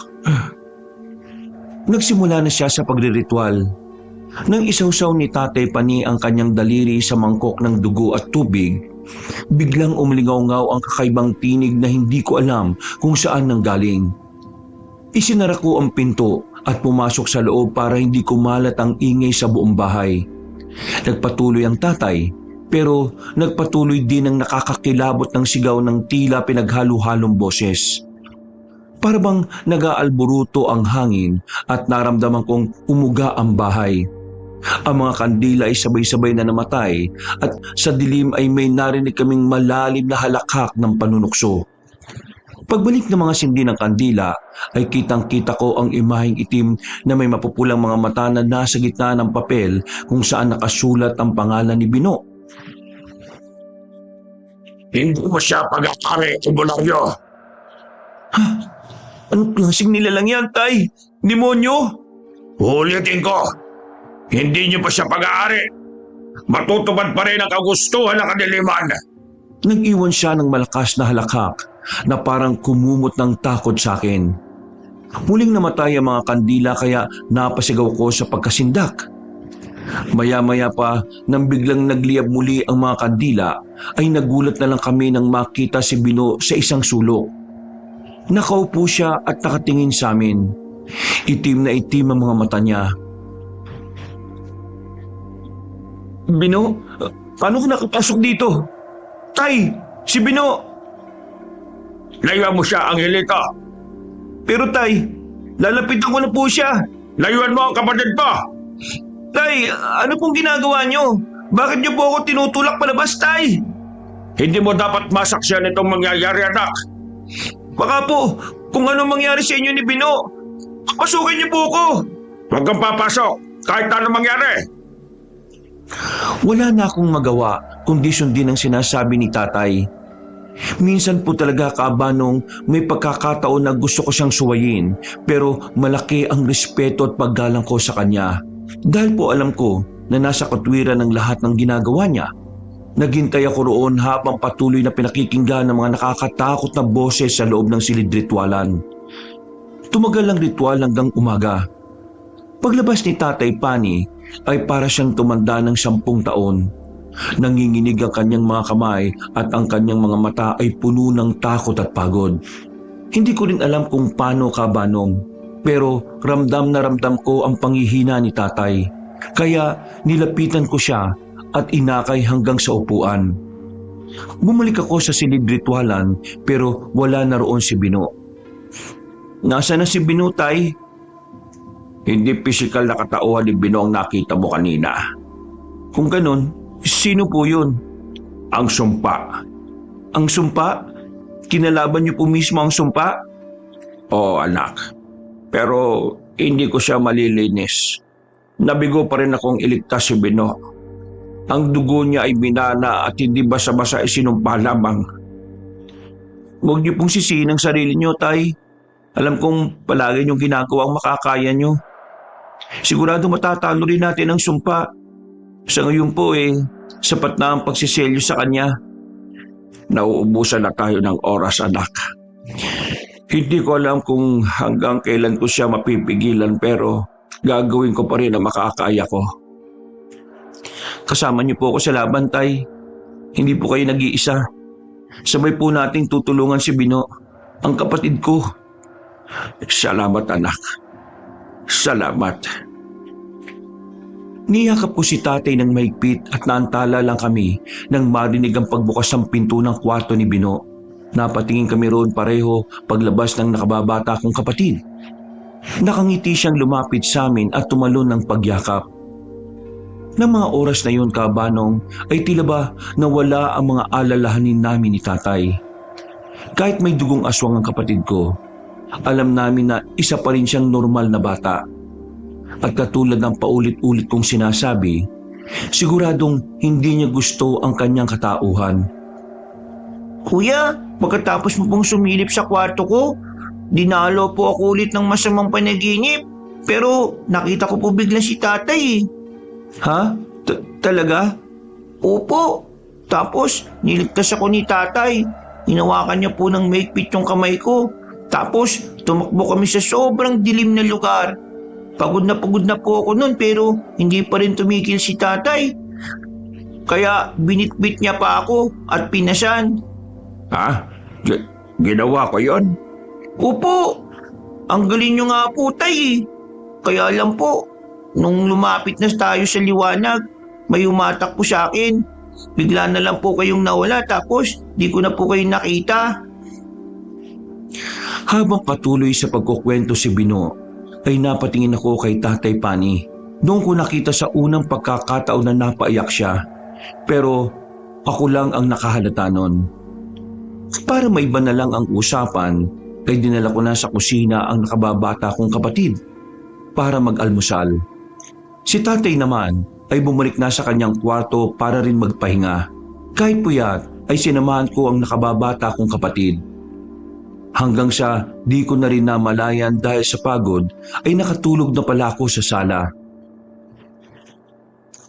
Nagsimula na siya sa pagriritual. Nang isawsaw ni Tatay Pani ang kanyang daliri sa mangkok ng dugo at tubig, biglang umlingaw-ngaw ang kakaibang tinig na hindi ko alam kung saan nanggaling. Isinara ko ang pinto at pumasok sa loob para hindi kumalat ang ingay sa buong bahay. Nagpatuloy ang tatay, pero nagpatuloy din ang nakakakilabot ng sigaw ng tila pinaghalo-halong boses. Para bang nag-aalburuto ang hangin at naramdaman kong umuga ang bahay. Ang mga kandila ay sabay-sabay na namatay at sa dilim ay may narinig kaming malalim na halakhak ng panunukso. Pagbalik ng mga sindi ng kandila ay kitang-kita ko ang imaheng itim na may mapupulang mga mata na nasa gitna ng papel kung saan nakasulat ang pangalan ni Bino. Hindi mo siya pag-akari, Ibularyo. Ha? Anong klaseng nilalang yan, Tay? Demonyo? Ulitin ko, hindi niyo pa siya pag-aari. Matutupad pa rin ang kagustuhan ng kadiliman. Nag-iwan siya ng malakas na halakhak na parang kumumot ng takot sa akin. Muling namatay ang mga kandila kaya napasigaw ko sa pagkasindak. Maya-maya pa nang biglang nagliyab muli ang mga kandila ay nagulat na lang kami nang makita si Bino sa isang sulok. Nakaupo siya at nakatingin sa amin. Itim na itim ang mga mata niya. Bino, Paano ko nakapasok dito? Tay, si Bino! Layuan mo siya, Angelito. Pero tay, lalapitan ko na po siya. Layuan mo ang kapatid mo. Tay, ano pong ginagawa niyo? Bakit niyo po ako tinutulak palabas, tay? Hindi mo dapat masaksiyan itong mangyayari, anak. Baka po, kung ano mangyari sa inyo ni Bino, papasukin niyo po ako. Huwag kang papasok, kahit ano mangyari. Wala na akong magawa kundi sundin ang sinasabi ni tatay. Minsan po talaga kaabanong may pagkakataon na gusto ko siyang suwayin pero malaki ang respeto at paggalang ko sa kanya. Dahil po alam ko na nasa katwiran ng lahat ng ginagawa niya. Naghintay ako roon habang patuloy na pinakikinggan ng mga nakakatakot na boses sa loob ng silid ritualan. Tumagal ang ritual hanggang umaga. Paglabas ni Tatay Pani ay para siyang tumanda ng 10 taon. Nanginginig ang kanyang mga kamay at ang kanyang mga mata ay puno ng takot at pagod. Hindi ko rin alam kung paano kabanong, pero ramdam na ramdam ko ang panghihina ni tatay. Kaya nilapitan ko siya at inakay hanggang sa upuan. Bumalik ako sa silid ritualan pero wala na roon si Bino. Nasaan na si Bino, tay? Hindi pisikal na katauhan ni Bino ang nakita mo kanina. Kung ganon, sino po yun? Ang sumpa. Ang sumpa? Kinalaban niyo po mismo ang sumpa? Oo, anak. Pero hindi ko siya malilinis. Nabigo pa rin akong iligtas si Bino. Ang dugo niya ay binana at hindi basa-basa ay sinumpa lamang. Huwag niyo pong sisihin ang sarili niyo, tay. Alam kong palagi niyong ginagawa ang makakaya niyo. Sigurado matatalo rin natin ang sumpa. Sa ngayon po sapat na ang pagsiselyo sa kanya. Nauubusan na tayo ng oras, anak. Hindi ko alam kung hanggang kailan ko siya mapipigilan pero gagawin ko pa rin ang makakaya ko. Kasama niyo po ako sa laban, tay. Hindi po kayo nag-iisa. Sabay po nating tutulungan si Bino, ang kapatid ko. Salamat, anak. Salamat. Niyakap ko si tatay ng mahigpit at naantala lang kami nang marinig ang pagbukas ng pinto ng kwarto ni Bino. Napatingin kami roon pareho paglabas ng nakababata kong kapatid. Nakangiti siyang lumapit sa amin at tumalon ng pagyakap. Nang mga oras na yun, kabanong, ay tila ba nawala ang mga alalahanin namin ni tatay. Kahit may dugong aswang ang kapatid ko, alam namin na isa pa rin siyang normal na bata. At katulad ng paulit-ulit kong sinasabi, siguradong hindi niya gusto ang kanyang katauhan. Kuya, pagkatapos mo pong sumilip sa kwarto ko, dinalo po ako ulit ng masamang panaginip. Pero nakita ko po bigla si tatay. Ha? Talaga? Opo. Tapos niligtas ako ni tatay. Hinawakan niya po ng mahigpit yung kamay ko. Tapos tumakbo kami sa sobrang dilim na lugar. Pagod na po ako nun pero hindi pa rin tumigil si tatay. Kaya binitbit niya pa ako at pinasan. Ha? Ginawa ko yon? Opo. Ang galing niyo nga po, tay. Kaya lang po, nung lumapit na tayo sa liwanag, may umatak po sa akin. Bigla na lang po kayong nawala tapos di ko na po kayo nakita. Habang patuloy sa pagkukwento si Bino, ay napatingin ako kay Tatay Pani. Doon ko nakita sa unang pagkakataon na napaiyak siya. Pero ako lang ang nakahalata nun. Para maiba na lang ang usapan, ay dinala ko na sa kusina ang nakababata kong kapatid para mag-almusal. Si tatay naman ay bumalik na sa kanyang kwarto para rin magpahinga. Kahit puyat ay sinamahan ko ang nakababata kong kapatid. Hanggang sa di ko na rin namalayan dahil sa pagod ay nakatulog na pala ako sa sala.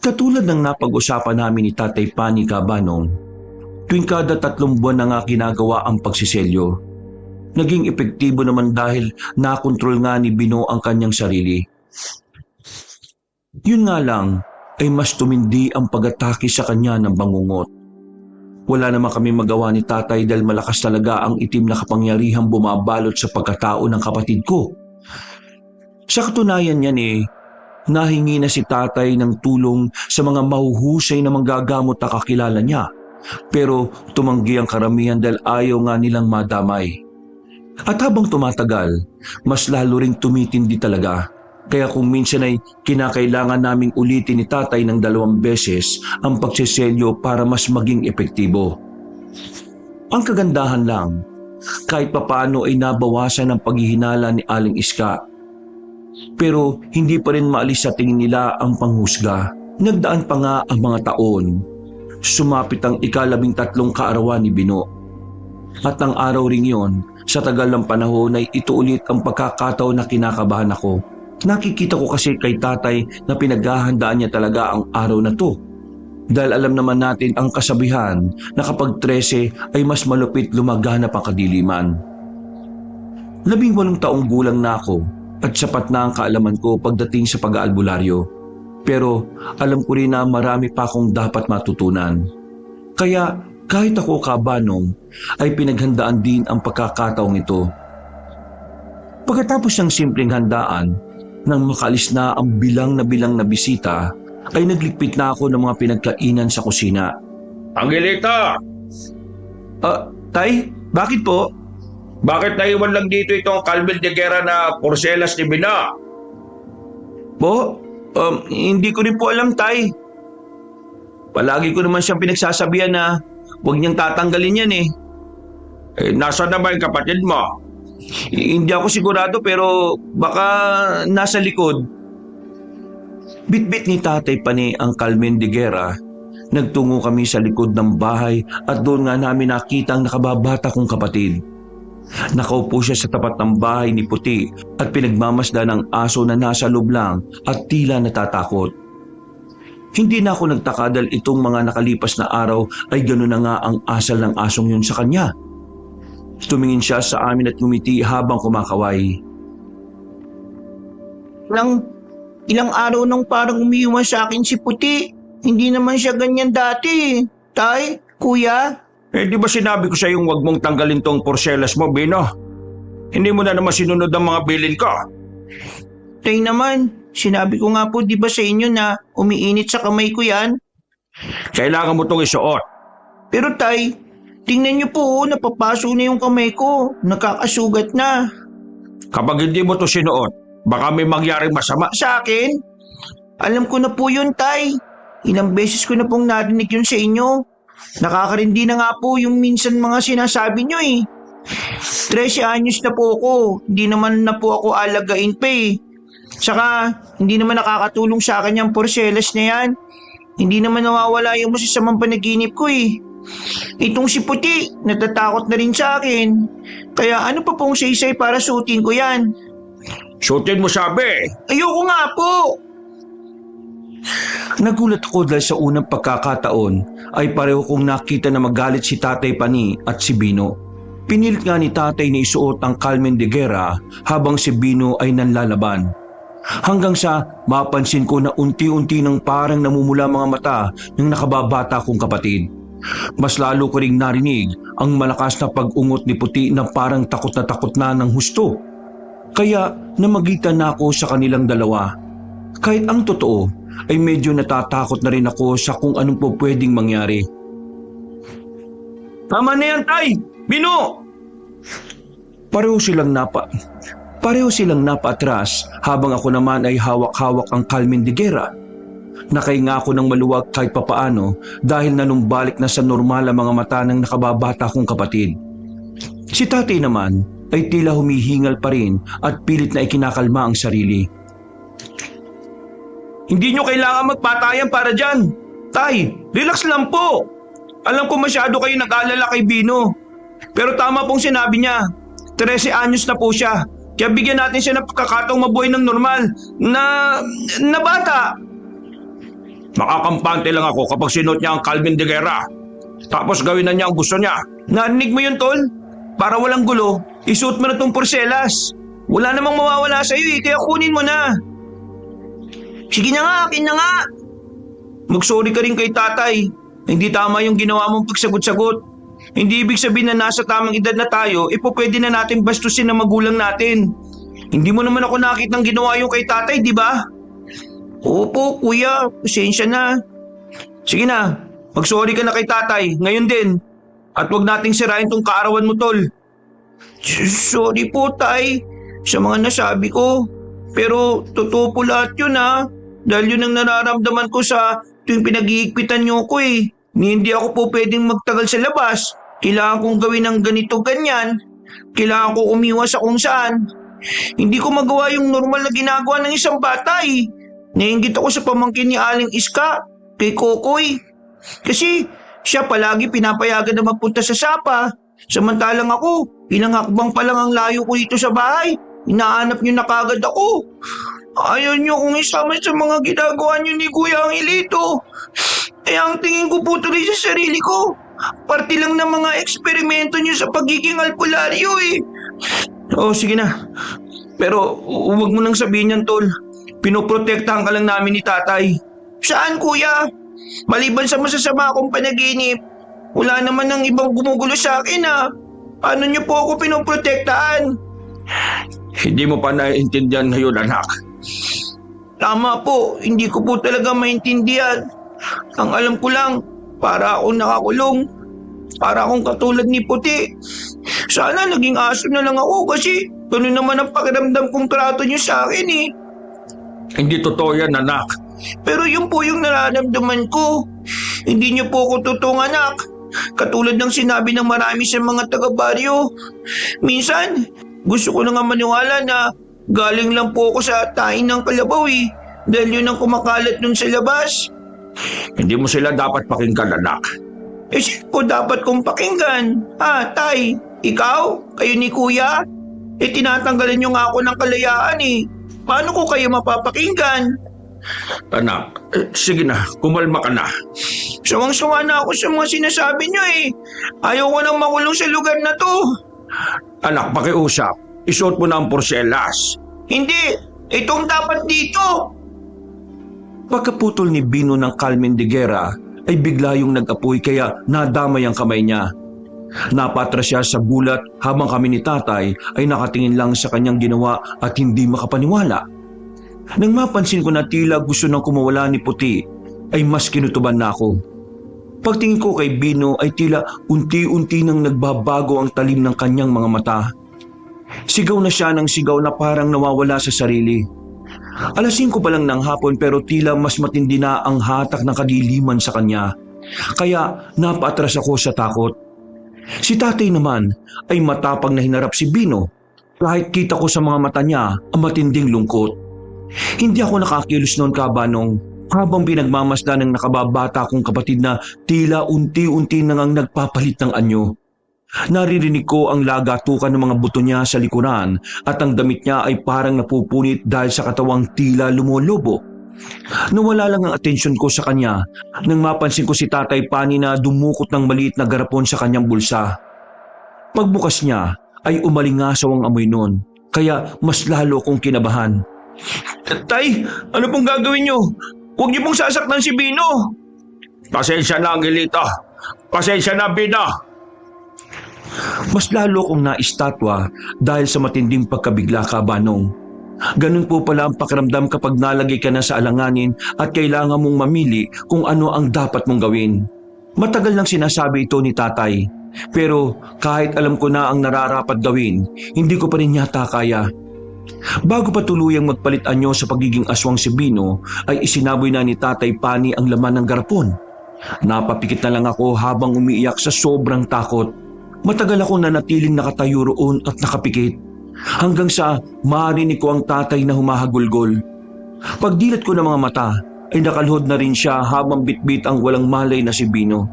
Katulad ng napag-usapan namin ni Tatay Pani Kabanong, tuwing kada 3 buwan na nga ginagawa ang pagsiselyo. Naging epektibo naman dahil nakontrol nga ni Bino ang kanyang sarili. Yun nga lang ay mas tumindi ang pag-atake sa kanya ng bangungot. Wala naman kami magawa ni tatay dahil malakas talaga ang itim na kapangyarihang bumabalot sa pagkatao ng kapatid ko. Sa katunayan niyan nahingi na si tatay ng tulong sa mga mahuhusay na manggagamot na kakilala niya. Pero tumanggi ang karamihan dahil ayaw nga nilang madamay. At habang tumatagal, mas lalo ring tumitindi talaga. Kaya kung minsan ay kinakailangan naming ulitin ni tatay ng 2 beses ang pagseselyo para mas maging epektibo. Ang kagandahan lang, kahit papaano ay nabawasan ang paghihinala ni Aling Iska. Pero hindi pa rin maalis sa tingin nila ang panghusga. Nagdaan pa nga ang mga taon. Sumapit ang 13 kaarawan ni Bino. At ang araw ring yon, sa tagal ng panahon ay ito ulit ang pagkakataon na kinakabahan ako. Nakikita ko kasi kay tatay na pinaghahandaan niya talaga ang araw na to. Dahil alam naman natin ang kasabihan na kapag 13 ay mas malupit lumaganap ang kadiliman. 18 taong gulang na ako at sapat na ang kaalaman ko pagdating sa pag-aalbularyo. Pero alam ko rin na marami pa akong dapat matutunan. Kaya kahit ako kabanong ay pinaghandaan din ang pagkakataong ito. Pagkatapos ng simpleng handaan, nang makalis na ang bilang na bisita, ay naglikpit na ako ng mga pinagkainan sa kusina. Angelita! Tay, bakit po? Bakit naiwan lang dito itong Calvin de Guerra na porselas ni Bina? Po? Hindi ko rin po alam, tay. Palagi ko naman siyang pinagsasabihan na huwag niyang tatanggalin yan eh. Nasaan na ba yung kapatid mo? Hindi ako sigurado pero baka nasa likod. Bitbit ni tatay Pani ang Carmen de Guerra. Nagtungo kami sa likod ng bahay at doon nga namin nakita ang nakababata kong kapatid. Nakaupo siya sa tapat ng bahay ni Puti at pinagmamasdan ng aso na nasa loob lang at tila natatakot. Hindi na ako nagtaka dahil itong mga nakalipas na araw ay gano'n na nga ang asal ng asong yun sa kanya. Tumingin siya sa amin at ngumiti habang kumakaway. Ilang araw nang parang umiiwan sa akin si Puti. Hindi naman siya ganyan dati. Tay, kuya. Di ba sinabi ko sa yung huwag mong tanggalin tong porselas mo, Bino? Hindi mo na naman sinunod ang mga bilin ko. Tay naman, sinabi ko nga po di ba sa inyo na umiinit sa kamay ko yan? Kailangan mo tong isuot. Pero tay, tingnan niyo po, napapaso na yung kamay ko. Nakakasugat na. Kapag hindi mo to sinuot, baka may mangyaring masama Sa akin? Alam ko na po yun, tay. Ilang beses ko na pong narinig yun sa inyo. Nakakarindi na nga po yung minsan mga sinasabi nyo eh. 13 anyos na po ako. Hindi naman na po ako alagain pa eh. Saka, hindi naman nakakatulong sa akin yung porselas na yan. Hindi naman nawawala yung masasamang panaginip ko eh. Itong si Puti, natatakot na rin sa akin. Kaya ano pa pong saysay para suotin ko yan? Suotin mo sabi. Ayoko nga po. Nagulat ako dahil sa unang pagkakataon ay pareho kong nakita na magalit si Tatay Pani at si Bino. Pinilit nga ni tatay na isuot ang Carmen de Guerra habang si Bino ay nanlalaban. Hanggang sa mapansin ko na unti-unti nang parang namumula mga mata ng nakababata kong kapatid. Mas lalo ko ring narinig ang malakas na pag-ungot ni Puti na parang takot na ng husto. Kaya namagitan na ako sa kanilang dalawa. Kahit ang totoo ay medyo natatakot na rin ako sa kung anong po pwedeng mangyari. Tama na yan, Tay! Bino! Pareho silang napaatras habang ako naman ay hawak-hawak ang Carmen de Guerra. Nakahinga ako ng maluwag kahit papaano dahil nanumbalik na sa normal ang mga mata ng nakababata kong kapatid. Si tatay naman ay tila humihingal pa rin at pilit na ikinakalma ang sarili. Hindi nyo kailangan magpatayan para dyan. Tay, relax lang po. Alam ko masyado kayo nag-alala kay Bino. Pero tama pong sinabi niya. 13 anyos na po siya. Kaya bigyan natin siya ng pagkakataong mabuhay ng normal na bata. Makakampante lang ako kapag sinuot niya ang Carmen de Guerra. Tapos gawin na niya ang gusto niya. Narinig mo yun, Tol? Para walang gulo, isuot mo na tong porselas. Wala namang mawawala sa iyo kaya kunin mo na. Sige na nga, akin na nga. Mag-sorry ka rin kay tatay. Hindi tama yung ginawa mong pagsagot-sagot. Hindi ibig sabihin na nasa tamang edad na tayo, pwede na natin bastusin ang magulang natin. Hindi mo naman ako nakitang ginawa yung kay tatay, di ba? Opo, kuya. Pasensya na. Sige na, mag-sorry ka na kay tatay, ngayon din. At huwag nating sirain tong kaarawan mo, tol. Sorry po, tay. Sa mga nasabi ko. Pero totoo po lahat yun, ha. Dahil yun ang nararamdaman ko sa tuwing pinag-iigpitan niyo ko eh. Hindi ako po pwedeng magtagal sa labas. Kailangan kong gawin ng ganito ganyan. Kailangan ko umiwas sa kung saan. Hindi ko magawa yung normal na ginagawa ng isang bata eh. Naiinggit ako sa pamangkin ni Aling Iska, kay Kokoy. Kasi siya palagi pinapayagan na magpunta sa Sapa. Samantalang ako, ilang hakbang pa lang ang layo ko dito sa bahay. Hinahanap niyo na kagad ako. Ayaw niyo kong isama sa mga ginagawa niyo ni Kuya Angelito. Eh ang tingin ko po tuloy sa sarili ko. Parte lang ng mga eksperimento niyo sa pagiging albularyo eh. Oh, sige na. Pero huwag mo nang sabihin yan, tol. Pinoprotektahan ka lang namin ni tatay. Saan kuya? Maliban sa masasama akong panaginip, wala naman ng ibang gumugulo sa akin ah. Paano niyo po ako pinoprotektahan? Hindi mo pa naiintindihan ngayon, anak. Tama po, hindi ko po talaga maintindihan. Ang alam ko lang, para akong nakakulong. Para akong katulad ni Puti. Sana naging aso na lang ako kasi ganun naman ang pakiramdam kong trato niyo sa akin eh. Hindi totoo yan, anak. Pero yun po yung nararamdaman ko. Hindi niyo po ako totoong anak. Katulad ng sinabi ng marami sa mga taga-baryo. Minsan, gusto ko na nga maniwala na galing lang po ako sa tain ng kalabaw eh. Dahil yun ang kumakalat nun sa labas. Hindi mo sila dapat pakinggan, anak. Eh sino po dapat kong pakinggan? Tay, ikaw? Kayo ni Kuya? Eh tinatanggalan niyo nga ako ng kalayaan eh. Paano ko kayo mapapakinggan? Anak, sige na, kumalma ka na. Sawang-sawa na ako sa mga sinasabi niyo eh. Ayaw ko nang makulong sa lugar na to. Anak, pakiusap. Isuot mo na ang porselas. Hindi, itong dapat dito. Pagkaputol ni Bino ng Carmen de Guerra, ay bigla yung nag-apoy kaya nadamay ang kamay niya. Napatras siya sa gulat habang kami ni tatay ay nakatingin lang sa kanyang ginawa at hindi makapaniwala. Nang mapansin ko na tila gusto nang kumawala ni Puti, ay mas kinutuban na ako. Pagtingin ko kay Bino ay tila unti-unti nang nagbabago ang talim ng kanyang mga mata. Sigaw na siya ng sigaw na parang nawawala sa sarili. 5:00 pa lang ng hapon pero tila mas matindi na ang hatak ng kadiliman sa kanya. Kaya napaatras ako sa takot. Si tatay naman ay matapang na hinarap si Bino kahit kita ko sa mga mata niya ang matinding lungkot. Hindi ako nakakilos noon kabanong habang pinagmamasdan ng nakababata kong kapatid na tila unti-unti nang nagpapalit ng anyo. Naririnig ko ang lagatukan ng mga buto niya sa likuran at ang damit niya ay parang napupunit dahil sa katawang tila lumolobo. Nawala lang ang atensyon ko sa kanya nang mapansin ko si Tatay Pani na dumukot ng maliit na garapon sa kanyang bulsa. Pagbukas niya ay umalingasaw ang amoy noon, kaya mas lalo kong kinabahan. Tay, ano pong gagawin niyo? Huwag niyo pong sasaktan si Bino. Pasensya na, Angelito. Pasensya na, Bino. Mas lalo kong naistatwa dahil sa matinding pagkabigla kabanong. Ganun po pala ang pakiramdam kapag nalagay ka na sa alanganin at kailangan mong mamili kung ano ang dapat mong gawin. Matagal nang sinasabi ito ni tatay, pero kahit alam ko na ang nararapat gawin, hindi ko pa rin yata kaya. Bago pa tuluyang magpalit anyo sa pagiging aswang si Bino, ay isinaboy na ni Tatay Pani ang laman ng garapon. Napapikit na lang ako habang umiiyak sa sobrang takot. Matagal ako nanatiling nakatayo roon at nakapikit. Hanggang sa marinig ko ang tatay na humahagulgol. Pagdilat ko ng mga mata ay nakaluhod na rin siya habang bitbit ang walang malay na si Bino.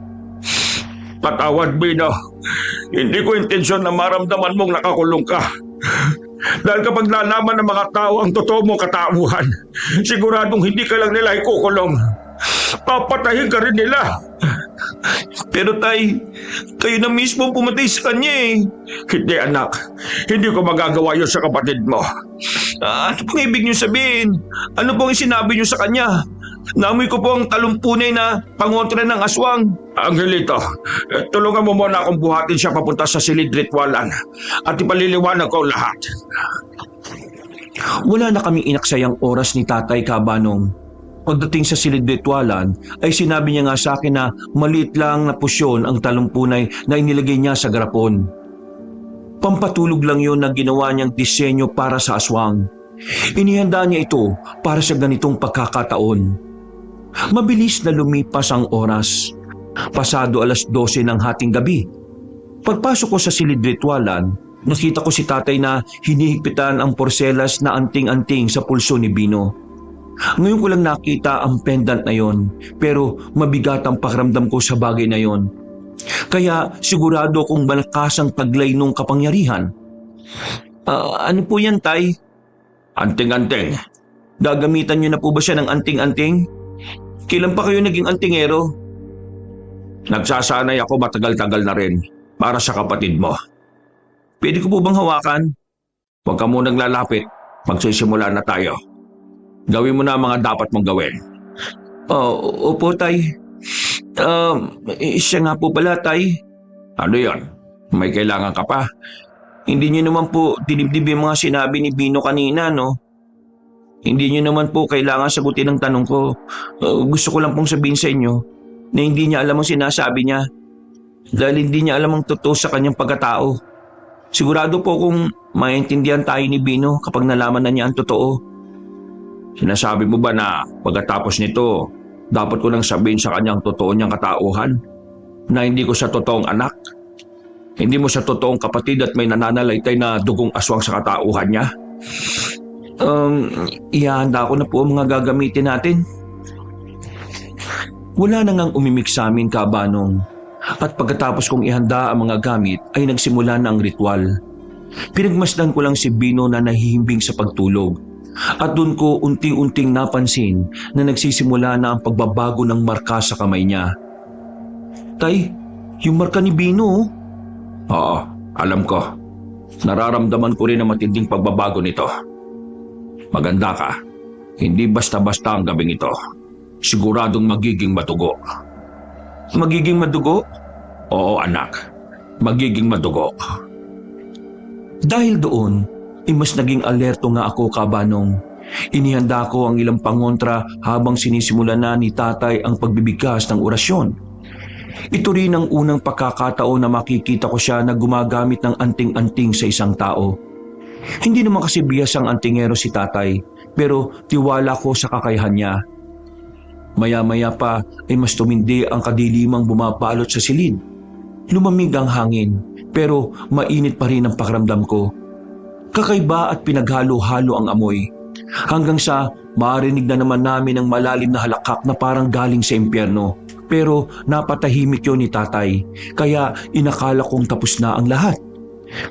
Patawad, Bino. Hindi ko intensyon na maramdaman mong nakakulong ka. Dahil kapag nalaman ng mga tao ang totoo mong katauhan, siguradong hindi ka lang nila ikukulong. Papatayin ka rin nila. Pero tay, kayo na mismo pumatay sa kanya eh. Hindi, anak. Hindi ko magagawa yun sa kapatid mo. Ano pong ibig niyo sabihin? Ano pong sinabi niyo sa kanya? Naamoy ko po ang talumpunay na pangontra ng aswang. Angelito, tulungan mo muna akong buhatin siya papunta sa silid ritwalan at ipaliliwanag ko lahat. Wala na kaming inaksayang oras ni Tatay Kabanong. Pagdating sa silid ritualan ay sinabi niya nga sa akin na maliit lang na pusyon ang talumpunay na inilagay niya sa garapon. Pampatulog lang yon na ginawa niyang disenyo para sa aswang. Inihanda niya ito para sa ganitong pagkakataon. Mabilis na lumipas ang oras. Pasado 12:00 ng hating gabi. Pagpasok ko sa silid ritualan, nakita ko si tatay na hinihigpitan ang porselas na anting-anting sa pulso ni Bino. Ngayon ko lang nakita ang pendant na yon, pero mabigat ang pakiramdam ko sa bagay na yon. Kaya sigurado akong malakas ang taglay nung kapangyarihan. Ano po yan, tay? Anting-anting. Gagamitan niyo na po ba siya ng anting-anting? Kailan pa kayo naging antingero? Nagsasanay ako matagal-tagal na rin para sa kapatid mo. Pwede ko po bang hawakan? Huwag ka munang lalapit. Magsisimula na tayo. Gawin mo na ang mga dapat mong gawin. Opo, tay. Siya nga po pala, tay. Ano yon? May kailangan ka pa? Hindi niyo naman po dinibdib yung mga sinabi ni Bino kanina, no? Hindi niyo naman po kailangan sagutin ang tanong ko. Gusto ko lang pong sabihin sa inyo na hindi niya alam ang sinasabi niya. Dahil hindi niya alam ang totoo sa kanyang pagkatao. Sigurado po kung maintindihan tayo ni Bino kapag nalaman na niya ang totoo. Sinasabi mo ba na pagkatapos nito, dapat ko nang sabihin sa kanyang totoo niyang katauhan? Na hindi ko siya totoong anak? Hindi mo siya totoong kapatid at may nananalaytay na dugong aswang sa katauhan niya? Ihahanda ko na po ang mga gagamitin natin. Wala na ngang umimik sa amin, Kabanong. At pagkatapos kong ihanda ang mga gamit ay nagsimula na ang ritual. Pinagmasdan ko lang si Bino na nahihimbing sa pagtulog. At doon ko unti-unting napansin na nagsisimula na ang pagbabago ng marka sa kamay niya. Tay, yung marka ni Bino. Oo, alam ko. Nararamdaman ko rin ang matinding pagbabago nito. Maganda ka. Hindi basta-basta ang gabing ito. Siguradong magiging madugo. Magiging madugo? Oo, anak. Magiging madugo. Dahil doon, mas naging alerto nga ako, Kabanong. Inihanda ko ang ilang pangontra habang sinisimula na ni tatay ang pagbibigkas ng orasyon. Ito rin ang unang pagkakataon na makikita ko siya na gumagamit ng anting-anting sa isang tao. Hindi naman kasi bihas ang antingero si tatay, pero tiwala ko sa kakayahan niya. Maya-maya pa ay mas tumindi ang kadilimang bumabalot sa silid. Lumamig ang hangin, pero mainit pa rin ang pakiramdam ko. Kakaiba at pinaghalo-halo ang amoy. Hanggang sa marinig na naman namin ang malalim na halakak na parang galing sa impyerno. Pero napatahimik yun ni tatay, kaya inakala kong tapos na ang lahat.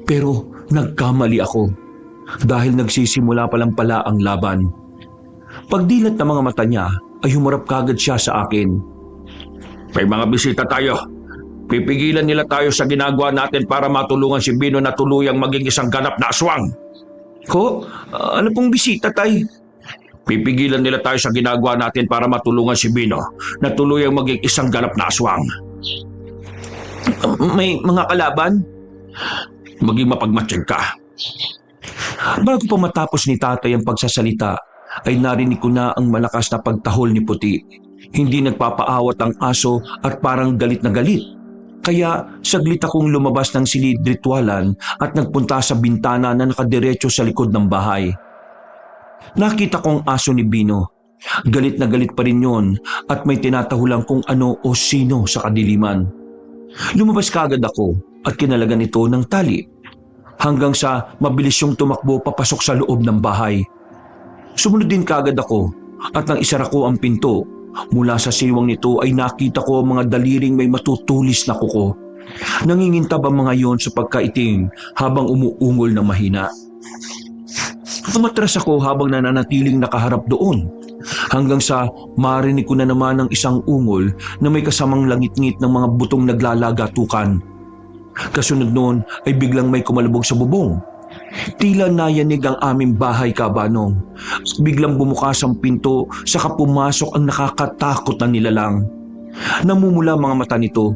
Pero nagkamali ako, dahil nagsisimula pa lang pala ang laban. Pagdilat ng mga mata niya, ay humarap kagad siya sa akin. May mga bisita tayo. Pipigilan nila tayo sa ginagawa natin para matulungan si Bino na tuluyang maging isang ganap na aswang. Ko? Ano pong bisita, tay? Pipigilan nila tayo sa ginagawa natin para matulungan si Bino na tuluyang maging isang ganap na aswang. May mga kalaban? Maging mapagmatsyag ka. Bago pa matapos ni tatay ang pagsasalita, ay narinig ko na ang malakas na pagtahol ni Puti. Hindi nagpapaawat ang aso at parang galit na galit. Kaya saglit akong lumabas ng silid ritualan at nagpunta sa bintana na nakadiretso sa likod ng bahay. Nakita kong aso ni Bino. Galit na galit pa rin yon at may tinatahulang kung ano o sino sa kadiliman. Lumabas kaagad ako at kinalagan ito ng tali. Hanggang sa mabilis yung tumakbo papasok sa loob ng bahay. Sumunod din kaagad ako at nang isara ko ang pinto, mula sa siwang nito ay nakita ko ang mga daliring may matutulis na kuko. Nangingintab ang mga yon sa pagkaitim habang umuungol na mahina. Tumatras ako habang nananatiling nakaharap doon hanggang sa marinig ko na naman ang isang ungol na may kasamang langit-ngit ng mga butong naglalagatukan. Kasunod noon ay biglang may kumalabog sa bubong. Tila nayanig ang aming bahay, Kabanong. Biglang bumukas ang pinto, saka pumasok ang nakakatakot na nilalang. Namumula mga mata nito.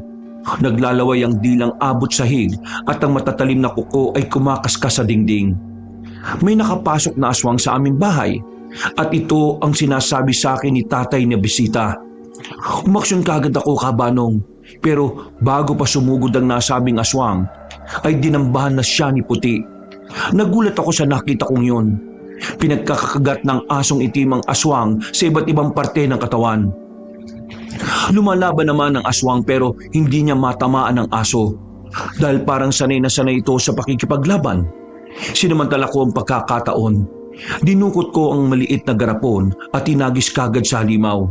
Naglalaway ang dilang abot sahig at ang matatalim na kuko ay kumakaskas sa dingding. May nakapasok na aswang sa aming bahay. At ito ang sinasabi sa akin ni tatay na bisita. Umaksyon kagad ako, Kabanong. Pero bago pa sumugod ang nasabing aswang, ay dinambahan na siya ni Puti. Nagulat ako sa nakita kong yun. Pinagkakagat ng asong itim ang aswang sa iba't ibang parte ng katawan. Lumalaban naman ang aswang pero hindi niya matamaan ang aso. Dahil parang sanay na sanay ito sa pakikipaglaban. Sinamantala ko ang pagkakataon. Dinukot ko ang maliit na garapon at tinagis kagad sa halimaw.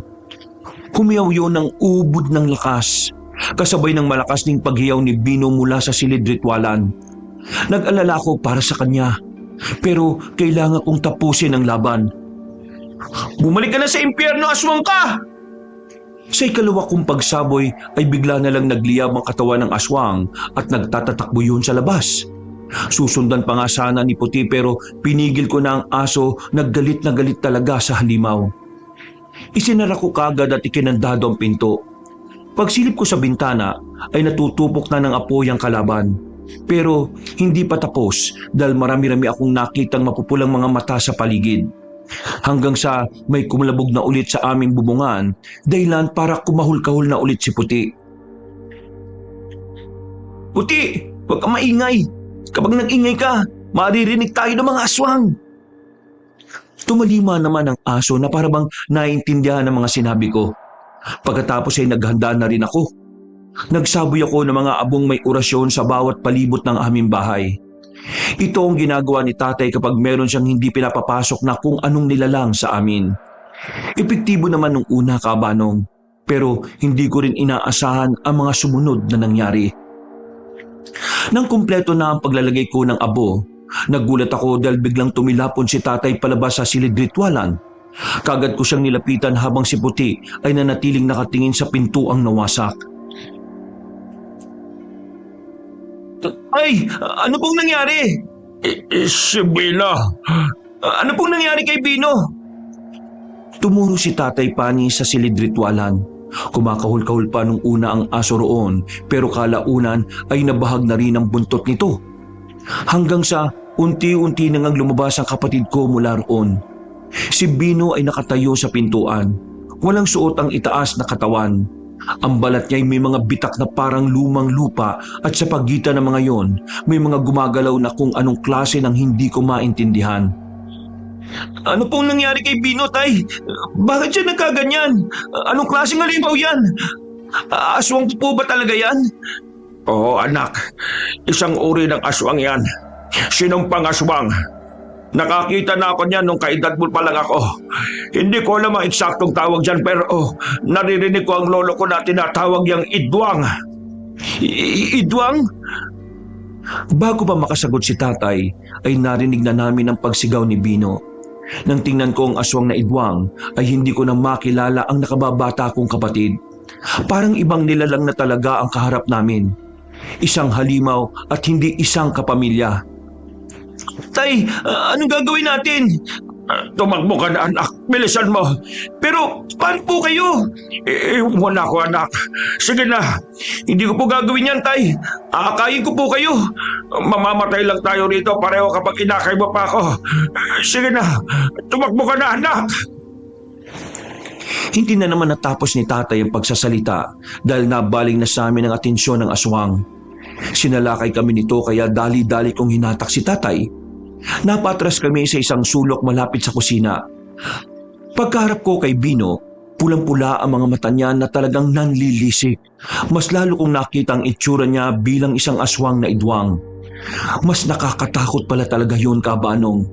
Humiyaw yun ng ubod ng lakas, kasabay ng malakas ning paghiyaw ni Bino mula sa silid ritwalan. Nag-alala ko para sa kanya, pero kailangan kong tapusin ang laban. Bumalik ka na sa impyerno, aswang ka! Sa ikalawa kong pagsaboy ay bigla na lang nagliyab ang katawan ng aswang at nagtatatakbo yun sa labas. Susundan pa nga sana ni Puti pero pinigil ko na ang aso na galit talaga sa halimaw. Isinara ko kagad at ikinandado ang pinto. Pagsilip ko sa bintana ay natutupok na ng apoy ang kalaban. Pero hindi pa tapos dahil marami-rami akong nakitang mapupulang mga mata sa paligid. Hanggang sa may kumalabog na ulit sa aming bubungan dahilan para kumahul-kahul na ulit si Puti. Puti, huwag ka maingay. Kapag nag-ingay ka, maririnig tayo ng mga aswang. Tumalima naman ang aso na parabang naiintindihan ng mga sinabi ko. Pagkatapos ay naghanda na rin ako. Nagsaboy ako ng mga abong may orasyon sa bawat palibot ng aming bahay. Ito ang ginagawa ni tatay kapag meron siyang hindi pinapapasok na kung anong nilalang sa amin. Epektibo naman nung una, Kabanong, pero hindi ko rin inaasahan ang mga sumunod na nangyari. Nang kumpleto na ang paglalagay ko ng abo, nagulat ako dahil biglang tumilapon si tatay palabas sa silid ritwalan. Kagad ko siyang nilapitan habang si Puti ay nanatiling nakatingin sa pintuang nawasak. Ay, ano pong nangyari? Si Bino. Ano pong nangyari kay Bino? Tumuro si Tatay Pani sa silid ritwalan. Kumakahul-kahul pa nung una ang aso roon pero kalaunan ay nabahag na rin ang buntot nito. Hanggang sa unti-unti na ngang lumabas ang kapatid ko mula roon. Si Bino ay nakatayo sa pintuan. Walang suot ang itaas na katawan. Ang balat niya ay may mga bitak na parang lumang lupa at sa pagitan ng mga yon may mga gumagalaw na kung anong klase ng hindi ko maintindihan. Ano pong nangyari kay Bino, Tay? Bakit siya nagkaganyan? Anong klaseng halimaw yan? Aswang po ba talaga yan? Oo, anak. Isang uri ng aswang yan. Sinumpang aswang. Nakakita na ako niyan nung kaedad mo pa lang ako. Hindi ko alam ang eksaktong tawag dyan pero naririnig ko ang lolo ko na tinatawag yung idwang. Idwang? Bago pa makasagot si tatay ay narinig na namin ang pagsigaw ni Bino. Nang tingnan ko ang aswang na idwang ay hindi ko na makilala ang nakababata kong kapatid. Parang ibang nilalang na talaga ang kaharap namin. Isang halimaw at hindi isang kapamilya. Tay, anong gagawin natin? Tumakbo ka na, anak. Bilisan mo. Pero paano po kayo? Wala ko, anak. Sige na. Hindi ko po gagawin yan, Tay. Aakayin ko po kayo. Mamamatay lang tayo rito pareho kapag inakay mo pa ako. Sige na. Tumakbo ka na, anak. Hindi na naman natapos ni tatay ang pagsasalita dahil nabaling na sa amin ang atensyon ng aswang. Sinalakay kami nito kaya dali-dali kong hinatak si tatay. Napatras kami sa isang sulok malapit sa kusina. Pagkaharap ko kay Bino, pulang-pula ang mga mata niya na talagang nanlilisik. Mas lalo kong nakita ang itsura niya bilang isang aswang na idwang. Mas nakakatakot pala talaga yun, Kabanong.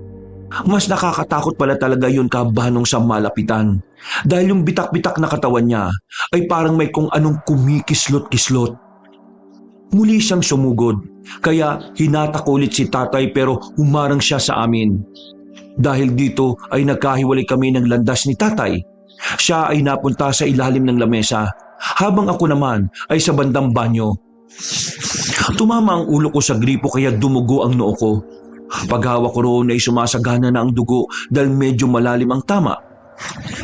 Mas nakakatakot pala talaga yun, Kabanong, sa malapitan. Dahil yung bitak-bitak na katawan niya ay parang may kung anong kumikislot-kislot. Muli siyang sumugod, kaya hinatak ulit si tatay pero humarang siya sa amin. Dahil dito ay nagkahiwalay kami ng landas ni tatay. Siya ay napunta sa ilalim ng lamesa, habang ako naman ay sa bandang banyo. Tumama ang ulo ko sa gripo kaya dumugo ang noo ko. Paghawak ko roon ay sumasagana na ang dugo dahil medyo malalim ang tama.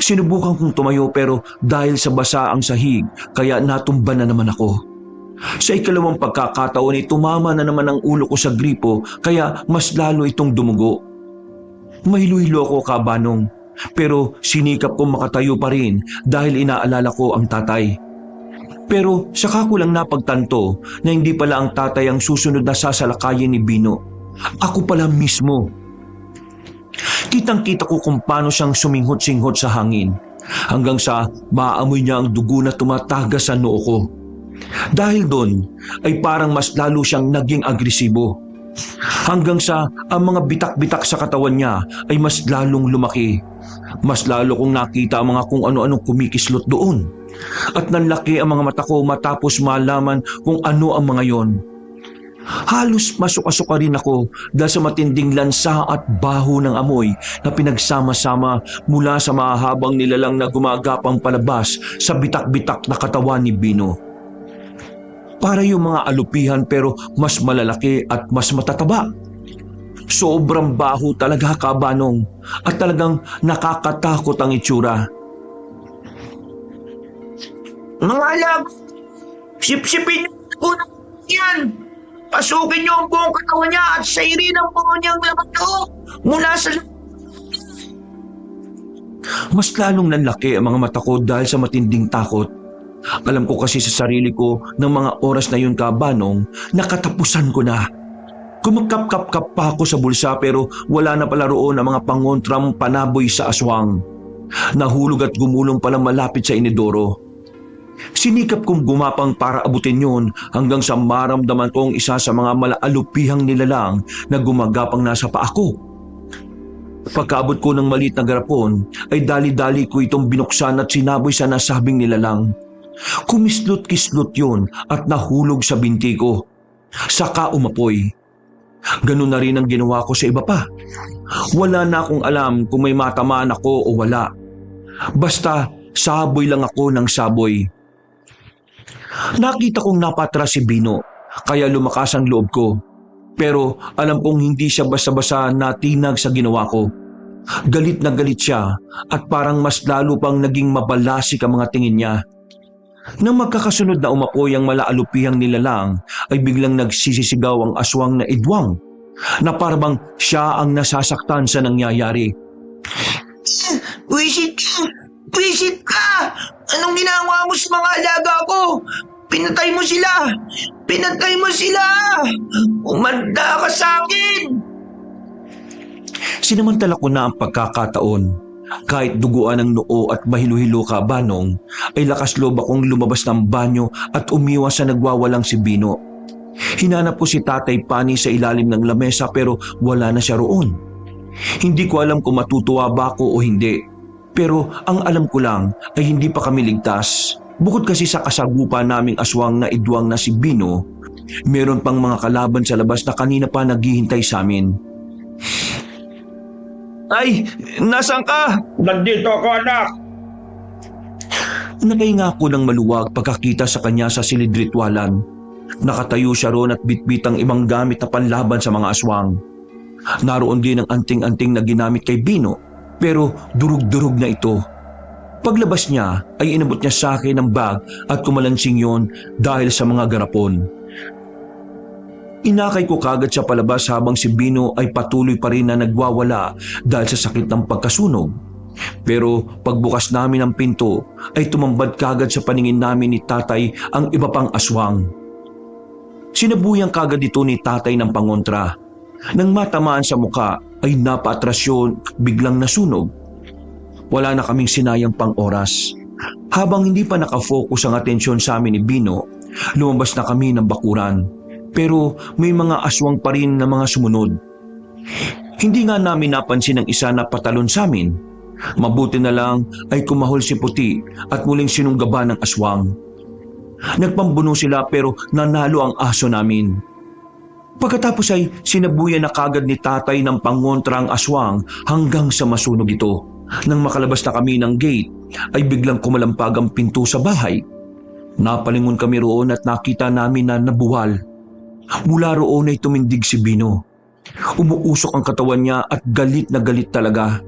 Sinubukan kong tumayo pero dahil sa basa ang sahig kaya natumba na naman ako. Sa ikalawang pagkakataon ay tumama na naman ang ulo ko sa gripo kaya mas lalo itong dumugo. Mahilo-hilo ako, Kabanong. Pero sinikap kong makatayo pa rin dahil inaalala ko ang tatay. Pero saka ko lang napagtanto na hindi pala ang tatay ang susunod na sasalakayin ni Bino. Ako pala mismo. Kitang-kita ko kung paano siyang suminghot-singhot sa hangin hanggang sa maamoy niya ang dugo na tumatagas sa noo ko. Dahil doon ay parang mas lalo siyang naging agresibo. Hanggang sa ang mga bitak-bitak sa katawan niya ay mas lalong lumaki. Mas lalo kong nakita ang mga kung ano-anong kumikislot doon. At nanlaki ang mga mata ko matapos malaman kung ano ang mga yon. Halos masuk-asuka rin ako dahil sa matinding lansa at baho ng amoy na pinagsama-sama mula sa mahahabang nilalang na gumagapang palabas sa bitak-bitak na katawan ni Bino. Para yung mga alupihan pero mas malalaki at mas matataba. Sobrang baho talaga, Kabanong, at talagang nakakatakot ang itsura. Mga alam, sipsipin niyo po yan. Pasukin niyo ang buong katawan niya at sairin ang buong niyang laman loob mula sa Mas lalong nanlaki ang mga mata ko dahil sa matinding takot. Alam ko kasi sa sarili ko ng mga oras na yun, Kabanong, nakatapusan ko na. Kumakap-kap-kap pa ako sa bulsa pero wala na pala roon ang mga pangontrang panaboy sa aswang. Nahulog at gumulong pala malapit sa inidoro. Sinikap kong gumapang para abutin yun hanggang sa maramdaman kong isa sa mga malaalupihang nilalang na gumagapang nasa paa ko. Pagkaabot ko ng maliit na garapon ay dali-dali ko itong binuksan at sinaboy sa nasabing nilalang. Kumislot-kislot yun at nahulog sa binti ko. Saka umapoy. Ganun na rin ang ginawa ko sa iba pa. Wala na akong alam kung may matamaan ako o wala. Basta saboy lang ako ng saboy. Nakita kong napatras si Bino, kaya lumakas ang loob ko. Pero alam kong hindi siya basta-basta natinag sa ginawa ko. Galit na galit siya at parang mas lalo pang naging mabalasik ang mga tingin niya. Nang magkakasunod na umapoy ang malaalupihang nilalang ay biglang nagsisisigaw ang aswang na Idwang na parang siya ang nasasaktan sa nangyayari. Wisit ka! Wisit ka! Anong ginawa mo sa mga alaga ko? Pinatay mo sila! Pinatay mo sila! Umanda ka sa akin! Sinamantala ko na ang pagkakataon. Kahit duguan ang noo at mahilo-hilo, Kabanong, ay lakas loob akong lumabas ng banyo at umiwas sa nagwawalang si Bino. Hinanap ko si Tatay Pani sa ilalim ng lamesa pero wala na siya roon. Hindi ko alam kung matutuwa ba ako o hindi. Pero ang alam ko lang ay hindi pa kami ligtas. Bukod kasi sa kasagupa naming aswang na Idwang na si Bino, meron pang mga kalaban sa labas na kanina pa naghihintay sa amin. Ay, nasaan ka? Nandito ako, anak. Nakahinga ako ng maluwag pagkakita sa kanya sa silid-ritwalan. Nakatayo siya roon at bitbit ang ibang gamit na panlaban sa mga aswang. Naroon din ang anting-anting na ginamit kay Bino, pero durug-durug na ito. Paglabas niya ay inabot niya sa akin ang bag at kumalansing yon dahil sa mga garapon. Inakay ko kagad sa palabas habang si Bino ay patuloy pa rin na nagwawala dahil sa sakit ng pagkasunog. Pero pagbukas namin ng pinto ay tumambad kagad sa paningin namin ni Tatay ang iba pang aswang. Sinabuyang kagad ito ni Tatay ng pangontra. Nang matamaan sa muka ay napaatrasyon at biglang nasunog. Wala na kaming sinayang pang oras. Habang hindi pa nakafocus ang atensyon sa amin ni Bino, lumabas na kami ng bakuran. Pero may mga aswang pa rin na mga sumunod. Hindi nga namin napansin ang isa na patalon sa amin. Mabuti na lang ay kumahol si Puti at muling sinunggaban ng aswang. Nagpambuno sila pero nanalo ang aso namin. Pagkatapos ay sinabuyan na kagad ni Tatay ng pangontra ang aswang hanggang sa masunog ito. Nang makalabas na kami ng gate ay biglang kumalampag ang pinto sa bahay. Napalingon kami roon at nakita namin na nabuwal. Mula roon ay tumindig si Bino. Umuusok ang katawan niya at galit na galit talaga.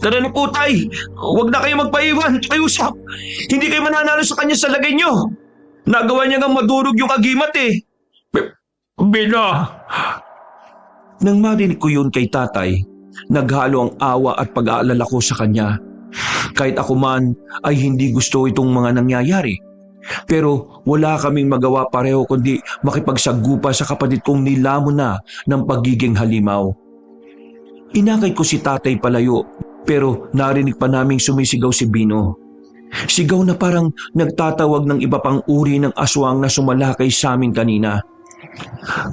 Tara na po, Tay. Huwag na kayo magpaiwan. Pakiusap. Hindi kayo mananalo sa kanya sa lagay nyo. Nagawa niya nga madurog yung agimat eh. Bino. Nang marinig ko yun kay Tatay, naghalo ang awa at pag-aalala ko sa kanya. Kahit ako man ay hindi gusto itong mga nangyayari. Pero wala kaming magawa pareho kundi makipagsagupa sa kapatid kong nilamon na ng pagiging halimaw. Inakay ko si tatay palayo pero narinig pa naming sumisigaw si Bino. Sigaw na parang nagtatawag ng iba pang uri ng aswang na sumalakay sa amin kanina.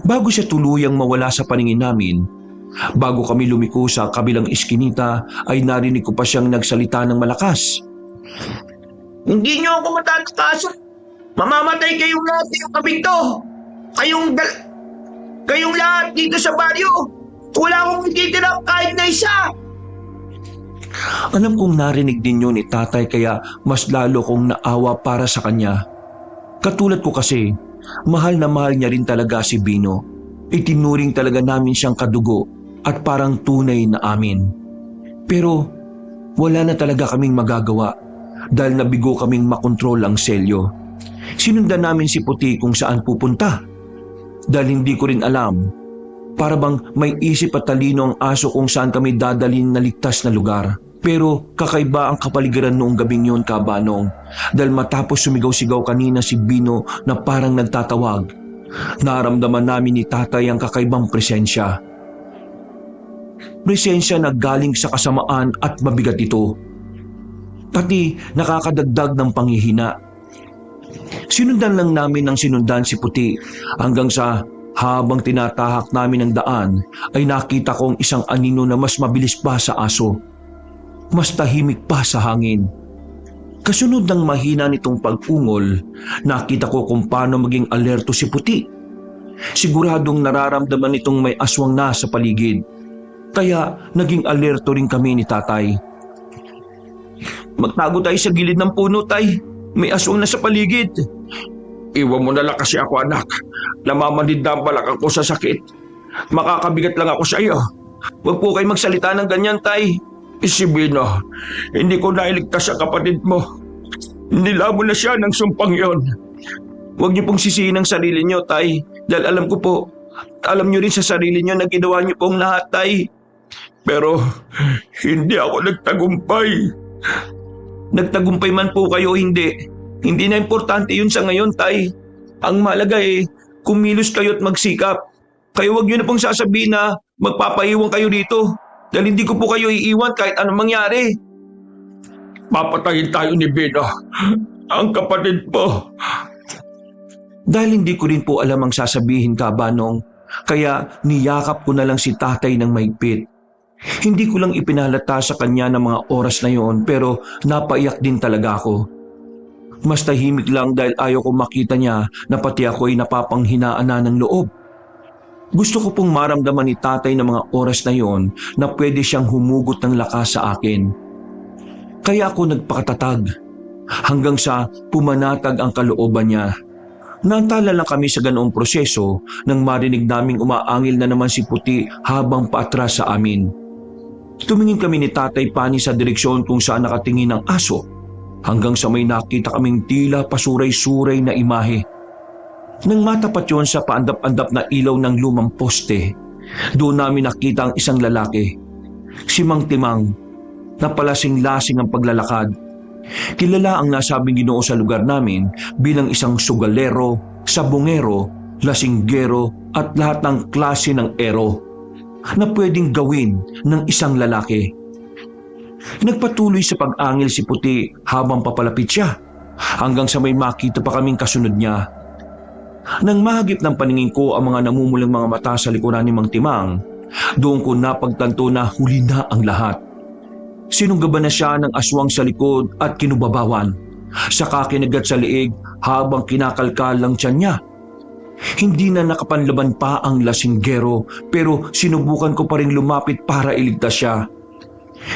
Bago siya tuluyang mawala sa paningin namin, bago kami lumiko sa kabilang iskinita ay narinig ko pa siyang nagsalita ng malakas. Hindi niyo ako matatakasan. Mamamatay kayong lahat ng kabito. Kayong lahat dito sa baryo. Wala akong ititira kahit na isa. Alam kong narinig din yun ni tatay kaya mas lalo kong naawa para sa kanya. Katulad ko kasi, mahal na mahal niya rin talaga si Bino. Itinuring talaga namin siyang kadugo at parang tunay na amin. Pero wala na talaga kaming magagawa dahil nabigo kaming makontrol ang selyo. Sinundan namin si Puti kung saan pupunta. Dahil hindi ko rin alam, para bang may isip at talino ang aso kung saan kami dadalhin na ligtas na lugar. Pero kakaiba ang kapaligiran noong gabing yun, Kabanong, dahil matapos sumigaw-sigaw kanina si Bino na parang nagtatawag, naramdaman namin ni tatay ang kakaibang presensya. Presensya na galing sa kasamaan at mabigat ito. Pati nakakadagdag ng panghihina. Sinundan lang namin ng sinundan si Puti hanggang sa habang tinatahak namin ang daan ay nakita kong isang anino na mas mabilis pa sa aso. Mas tahimik pa sa hangin. Kasunod ng mahina nitong pag-ungol, nakita ko kung paano maging alerto si Puti. Siguradong nararamdaman nitong may aswang na sa paligid. Kaya naging alerto rin kami ni tatay. Magtago tayo sa gilid ng puno, tay. May aswang na sa paligid. Iwan mo na lang kasi ako, anak. Namamanid na ang balakang ko sa sakit. Makakabigat lang ako sa iyo. Huwag po kayo magsalita ng ganyan, tay. Si Bino, hindi ko nailigtas sa kapatid mo. Nilamon na siya ng sumpang yon. Huwag niyo pong sisihin ang sarili niyo, tay. Dahil alam ko po, alam niyo rin sa sarili niyo na ginawa niyo pong lahat, tay. Pero hindi ako nagtagumpay. Nagtagumpay man po kayo, hindi. Hindi na importante yun sa ngayon, tay. Ang mahalaga kumilos kayo at magsikap. Kaya huwag niyo na pong sasabihin na magpapaiwan kayo dito. Dahil hindi ko po kayo iiwan kahit anong mangyari. Papatayin tayo ni Bino, ang kapatid po. Dahil hindi ko rin po alam ang sasabihin, Kabanong, kaya niyakap ko na lang si tatay ng mahigpit. Hindi ko lang ipinalata sa kanya ng mga oras na yon pero napaiyak din talaga ako. Mas tahimik lang dahil ayaw ko makita niya na pati ako ay napapanghinaan na ng loob. Gusto ko pong maramdaman ni tatay ng mga oras na yon na pwede siyang humugot ng lakas sa akin. Kaya ako nagpakatatag hanggang sa pumanatag ang kalooban niya. Natala lang kami sa ganoong proseso nang marinig naming umaangil na naman si Puti habang paatras sa amin. Tumingin kami ni tatay pani sa direksyon kung saan nakatingin ang aso hanggang sa may nakita kaming tila pasuray-suray na imahe. Nang matapat yon sa paandap-andap na ilaw ng lumang poste, doon namin nakita ang isang lalaki. Si Mang Timang, na palasing-lasing ang paglalakad. Kilala ang nasabing Ginoo sa lugar namin bilang isang sugalero, sabongero, lasinggero at lahat ng klase ng ero na pwedeng gawin ng isang lalaki. Nagpatuloy sa pag-angil si Puti habang papalapit siya hanggang sa may makita pa kaming kasunod niya. Nang mahagip ng paningin ko ang mga namumulang mga mata sa likuran ni Mang Timang, doon ko napagtanto na huli na ang lahat. Sinunggaban na siya ng aswang sa likod at kinubabawan. Saka kinagat sa liig habang kinakalkal lang tiyan niya. Hindi na nakapanlaban pa ang lasinggero pero sinubukan ko pa rin lumapit para iligtas siya.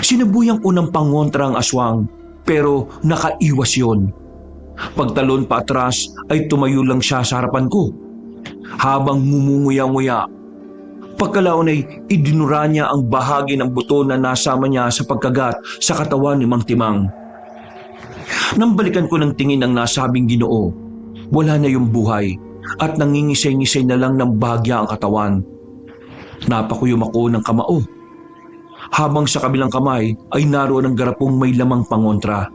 Sinubuyang ko ng pangontra ang aswang pero nakaiwas yon. Pagtalon pa atras ay tumayo lang siya sa harapan ko. Habang ngumunguya-nguya, pagkalaon ay idinura niya ang bahagi ng buto na nasama niya sa pagkagat sa katawan ni Mang Timang. Nang balikan ko ng tingin ang nasabing Ginoo, wala na yung buhay at nangingisay-ngisay na lang ng bahagya ang katawan. Napakuyom ako ng kamao. habang sa kabilang kamay ay naroon ang garapong may lamang pangontra.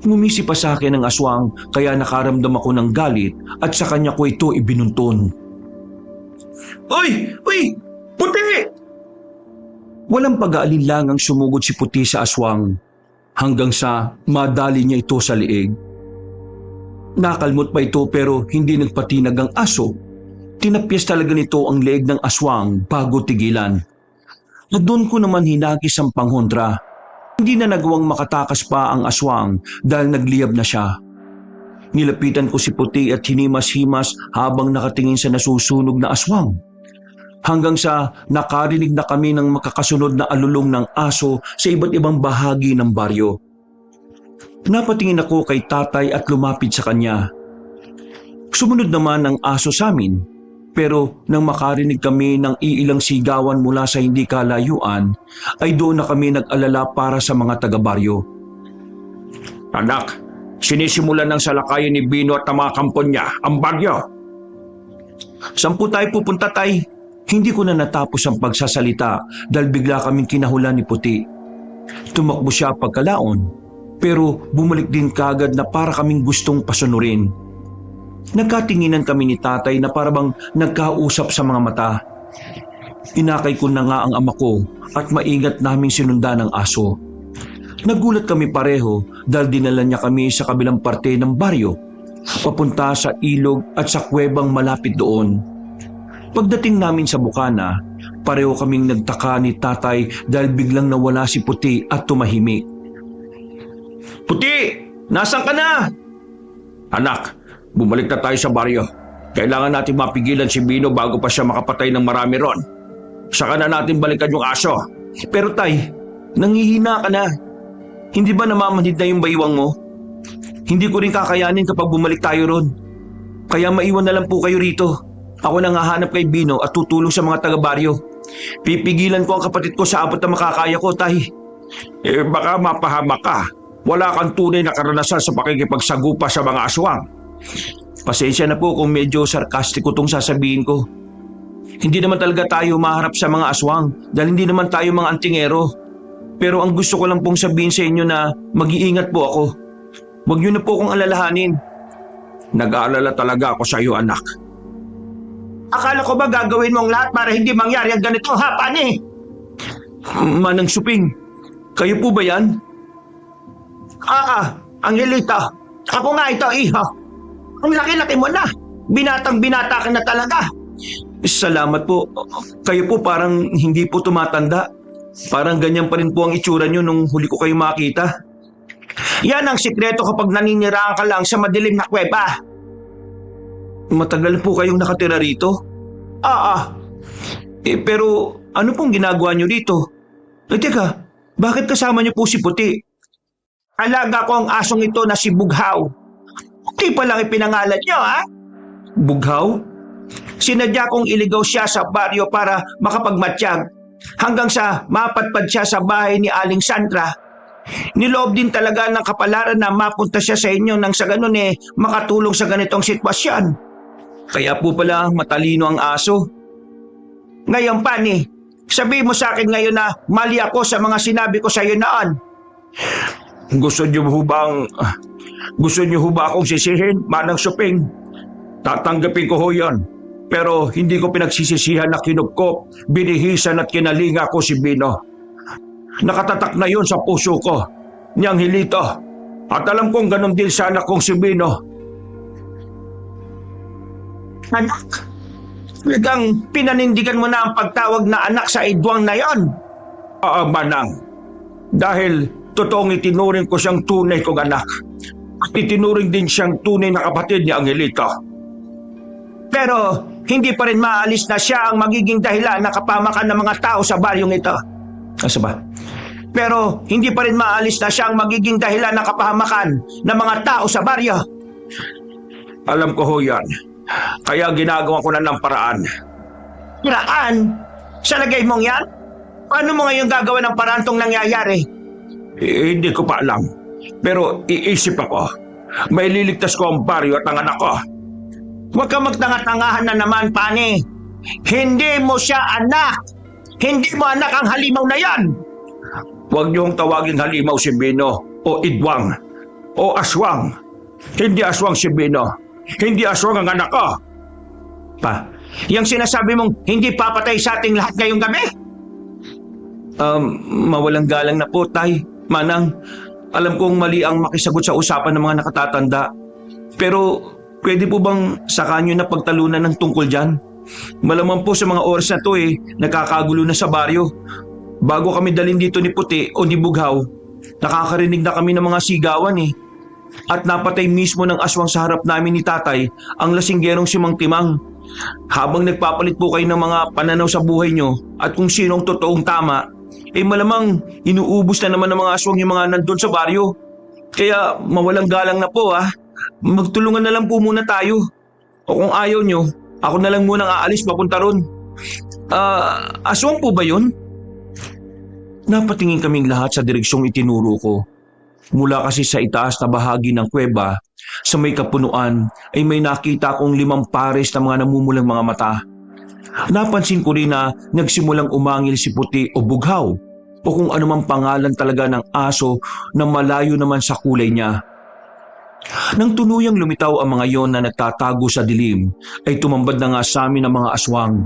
Ngumisi pa sa akin ang aswang kaya nakaramdam ako ng galit at sa kanya ko ito ibinuntun. Uy! Uy! Puti! Walang pag-aalinlangang sumugod si Puti sa aswang hanggang sa madali niya ito sa liig. Nakalmot pa ito pero hindi nagpatinag ang aso. Tinapyas talaga nito ang leeg ng aswang bago tigilan. At doon ko naman hinagis ang panghontra. Hindi na nagawang makatakas pa ang aswang dahil nagliyab na siya. Nilapitan ko si Puti at hinimas-himas habang nakatingin sa nasusunog na aswang. Hanggang sa nakarinig na kami ng makakasunod na alulong ng aso sa iba't ibang bahagi ng baryo. Napatingin ako kay tatay at lumapit sa kanya. Sumunod naman ang aso sa amin, pero nang makarinig kami ng iilang sigawan mula sa hindi kalayuan, ay doon na kami nag-alala para sa mga taga-baryo. Anak, sinisimulan ng salakayin ni Bino at ang mga kampon niya ang baryo. Saan po tayo pupunta, tay? Hindi ko na natapos ang pagsasalita dahil bigla kaming kinahulan ni Puti. Tumakbo siya pagkalaon, pero bumalik din kagad na para kaming gustong pasunurin. Nagkatinginan kami ni tatay na parabang nagkausap sa mga mata. Inakay ko na nga ang ama ko at maingat naming sinundan ng aso. Nagulat kami pareho dahil dinala niya kami sa kabilang parte ng baryo, papunta sa ilog at sa kuwebang malapit doon. Pagdating namin sa bukana, pareho kaming nagtaka ni tatay dahil biglang nawala si Puti at tumahimik. Puti! Nasaan ka na? Anak, bumalik na tayo sa baryo. Kailangan natin mapigilan si Bino bago pa siya makapatay ng marami ron. Saka na natin balikan yung aso. Pero tay, nangihina ka na. Hindi ba namamanhid na yung baywang mo? Hindi ko rin kakayanin kapag bumalik tayo ron. Kaya maiwan na lang po kayo rito. Ako nang hahanap kay Bino at tutulong sa mga taga-baryo. Pipigilan ko ang kapatid ko sa abot na makakaya ko, tay. Baka mapahamak ka. Wala kang tunay na karanasan sa pakikipagsagupa sa mga aswang. Pasensya na po kung medyo sarkastiko tong sasabihin ko. Hindi naman talaga tayo maharap sa mga aswang dahil hindi naman tayo mga antingero. Pero ang gusto ko lang pong sabihin sa inyo na mag-iingat po ako. Huwag niyo na po akong alalahanin. Nag-aalala talaga ako sa iyo, anak. Akala ko ba gagawin mo ang lahat para hindi mangyari ang ganito, ha, Pani? Manang Suping, kayo po ba yan? Angelita. Ako nga ito, iho. Ang laki-laki mo na. Binatang-binata ka na talaga. Salamat po. Kayo po parang hindi po tumatanda. Parang ganyan pa rin po ang itsura nyo nung huli ko kayo makita. Yan ang sikreto kapag naniniraan ka lang sa madilim na kuweba. Matagal po kayong nakatira rito? Pero ano pong ginagawa nyo rito? Teka, bakit kasama nyo po si Puti? Alaga ko ang asong ito na si Bughaw. Puti pa lang ipinangalan niyo, ha? Bughaw? Sinadya kong iligaw siya sa baryo para makapagmatsyag hanggang sa mapadpad siya sa bahay ni Aling Sandra. Niloob din talaga ng kapalaran na mapunta siya sa inyo nang sa ganun makatulong sa ganitong sitwasyon. Kaya po pala matalino ang aso. Ngayon, Pani, sabi mo sa akin ngayon na mali ako sa mga sinabi ko sa iyo noon. Gusto niyo ba akong sisihin, Manang Suping? Tatanggapin ko ho yun. Pero hindi ko pinagsisisihan na kinupkop, binihisan at kinalinga ko si Bino. Nakatatak na yun sa puso ko, niyang Hilito. At alam kong ganun din sa anak kong si Bino. Anak, talagang pinanindigan mo na ang pagtawag na anak sa idwang na yon. Manang, dahil totoong itinuring ko siyang tunay kong anak. At itinuring din siyang tunay na kapatid ni Angelito. Pero hindi pa rin maalis na siya ang magiging dahilan ng kapamakan ng mga tao sa baryong ito. Asa ba? Pero hindi pa rin maalis na siya ang magiging dahilan ng kapahamakan ng mga tao sa baryo. Alam ko ho yan. Kaya ginagawa ko na ng paraan. Paraan? Sa lagay mong yan? Paano mo ngayon gagawa ng paraan tong nangyayari? Hindi ko pa alam. Pero iisip ako. May liligtas ko ang baryo at ang anak ko. Huwag ka magtanga-tangahan na naman, Pani. Hindi mo siya anak. Hindi mo anak ang halimaw na yan. Huwag niyong tawagin halimaw si Bino o Idwang o Aswang. Hindi aswang si Bino. Hindi aswang ang anak ko. Pa, yung sinasabi mong hindi papatay sa ating lahat ngayong gabi? Mawalang galang na po, Tay. Manang, alam kong mali ang makisagot sa usapan ng mga nakatatanda. Pero pwede po bang saka nyo na pagtalunan ng tungkol dyan? Malamang po sa mga oras na to nakakagulo na sa baryo. Bago kami dalhin dito ni Puti o ni Bughaw, nakakarinig na kami ng mga sigawan At napatay mismo ng aswang sa harap namin ni Tatay ang lasinggerong si Mang Timang. Habang nagpapalit po kayo ng mga pananaw sa buhay nyo at kung sino ang totoong tama, malamang inuubos na naman ng mga aswang yung mga nandun sa baryo. Kaya mawalang galang na po Magtulungan na lang po muna tayo. O kung ayaw nyo, ako na lang munang aalis papunta ron. Aswang po ba yun? Napatingin kaming lahat sa direksyong itinuro ko. Mula kasi sa itaas na bahagi ng kuweba, sa may kapunuan ay may nakita akong 5 pares na mga namumulang mga mata. Napansin ko rin na nagsimulang umangil si Puti o Bughaw o kung anumang pangalan talaga ng aso na malayo naman sa kulay niya. Nang tunuyang lumitaw ang mga yon na nagtatago sa dilim, ay tumambad na nga sa amin ang mga aswang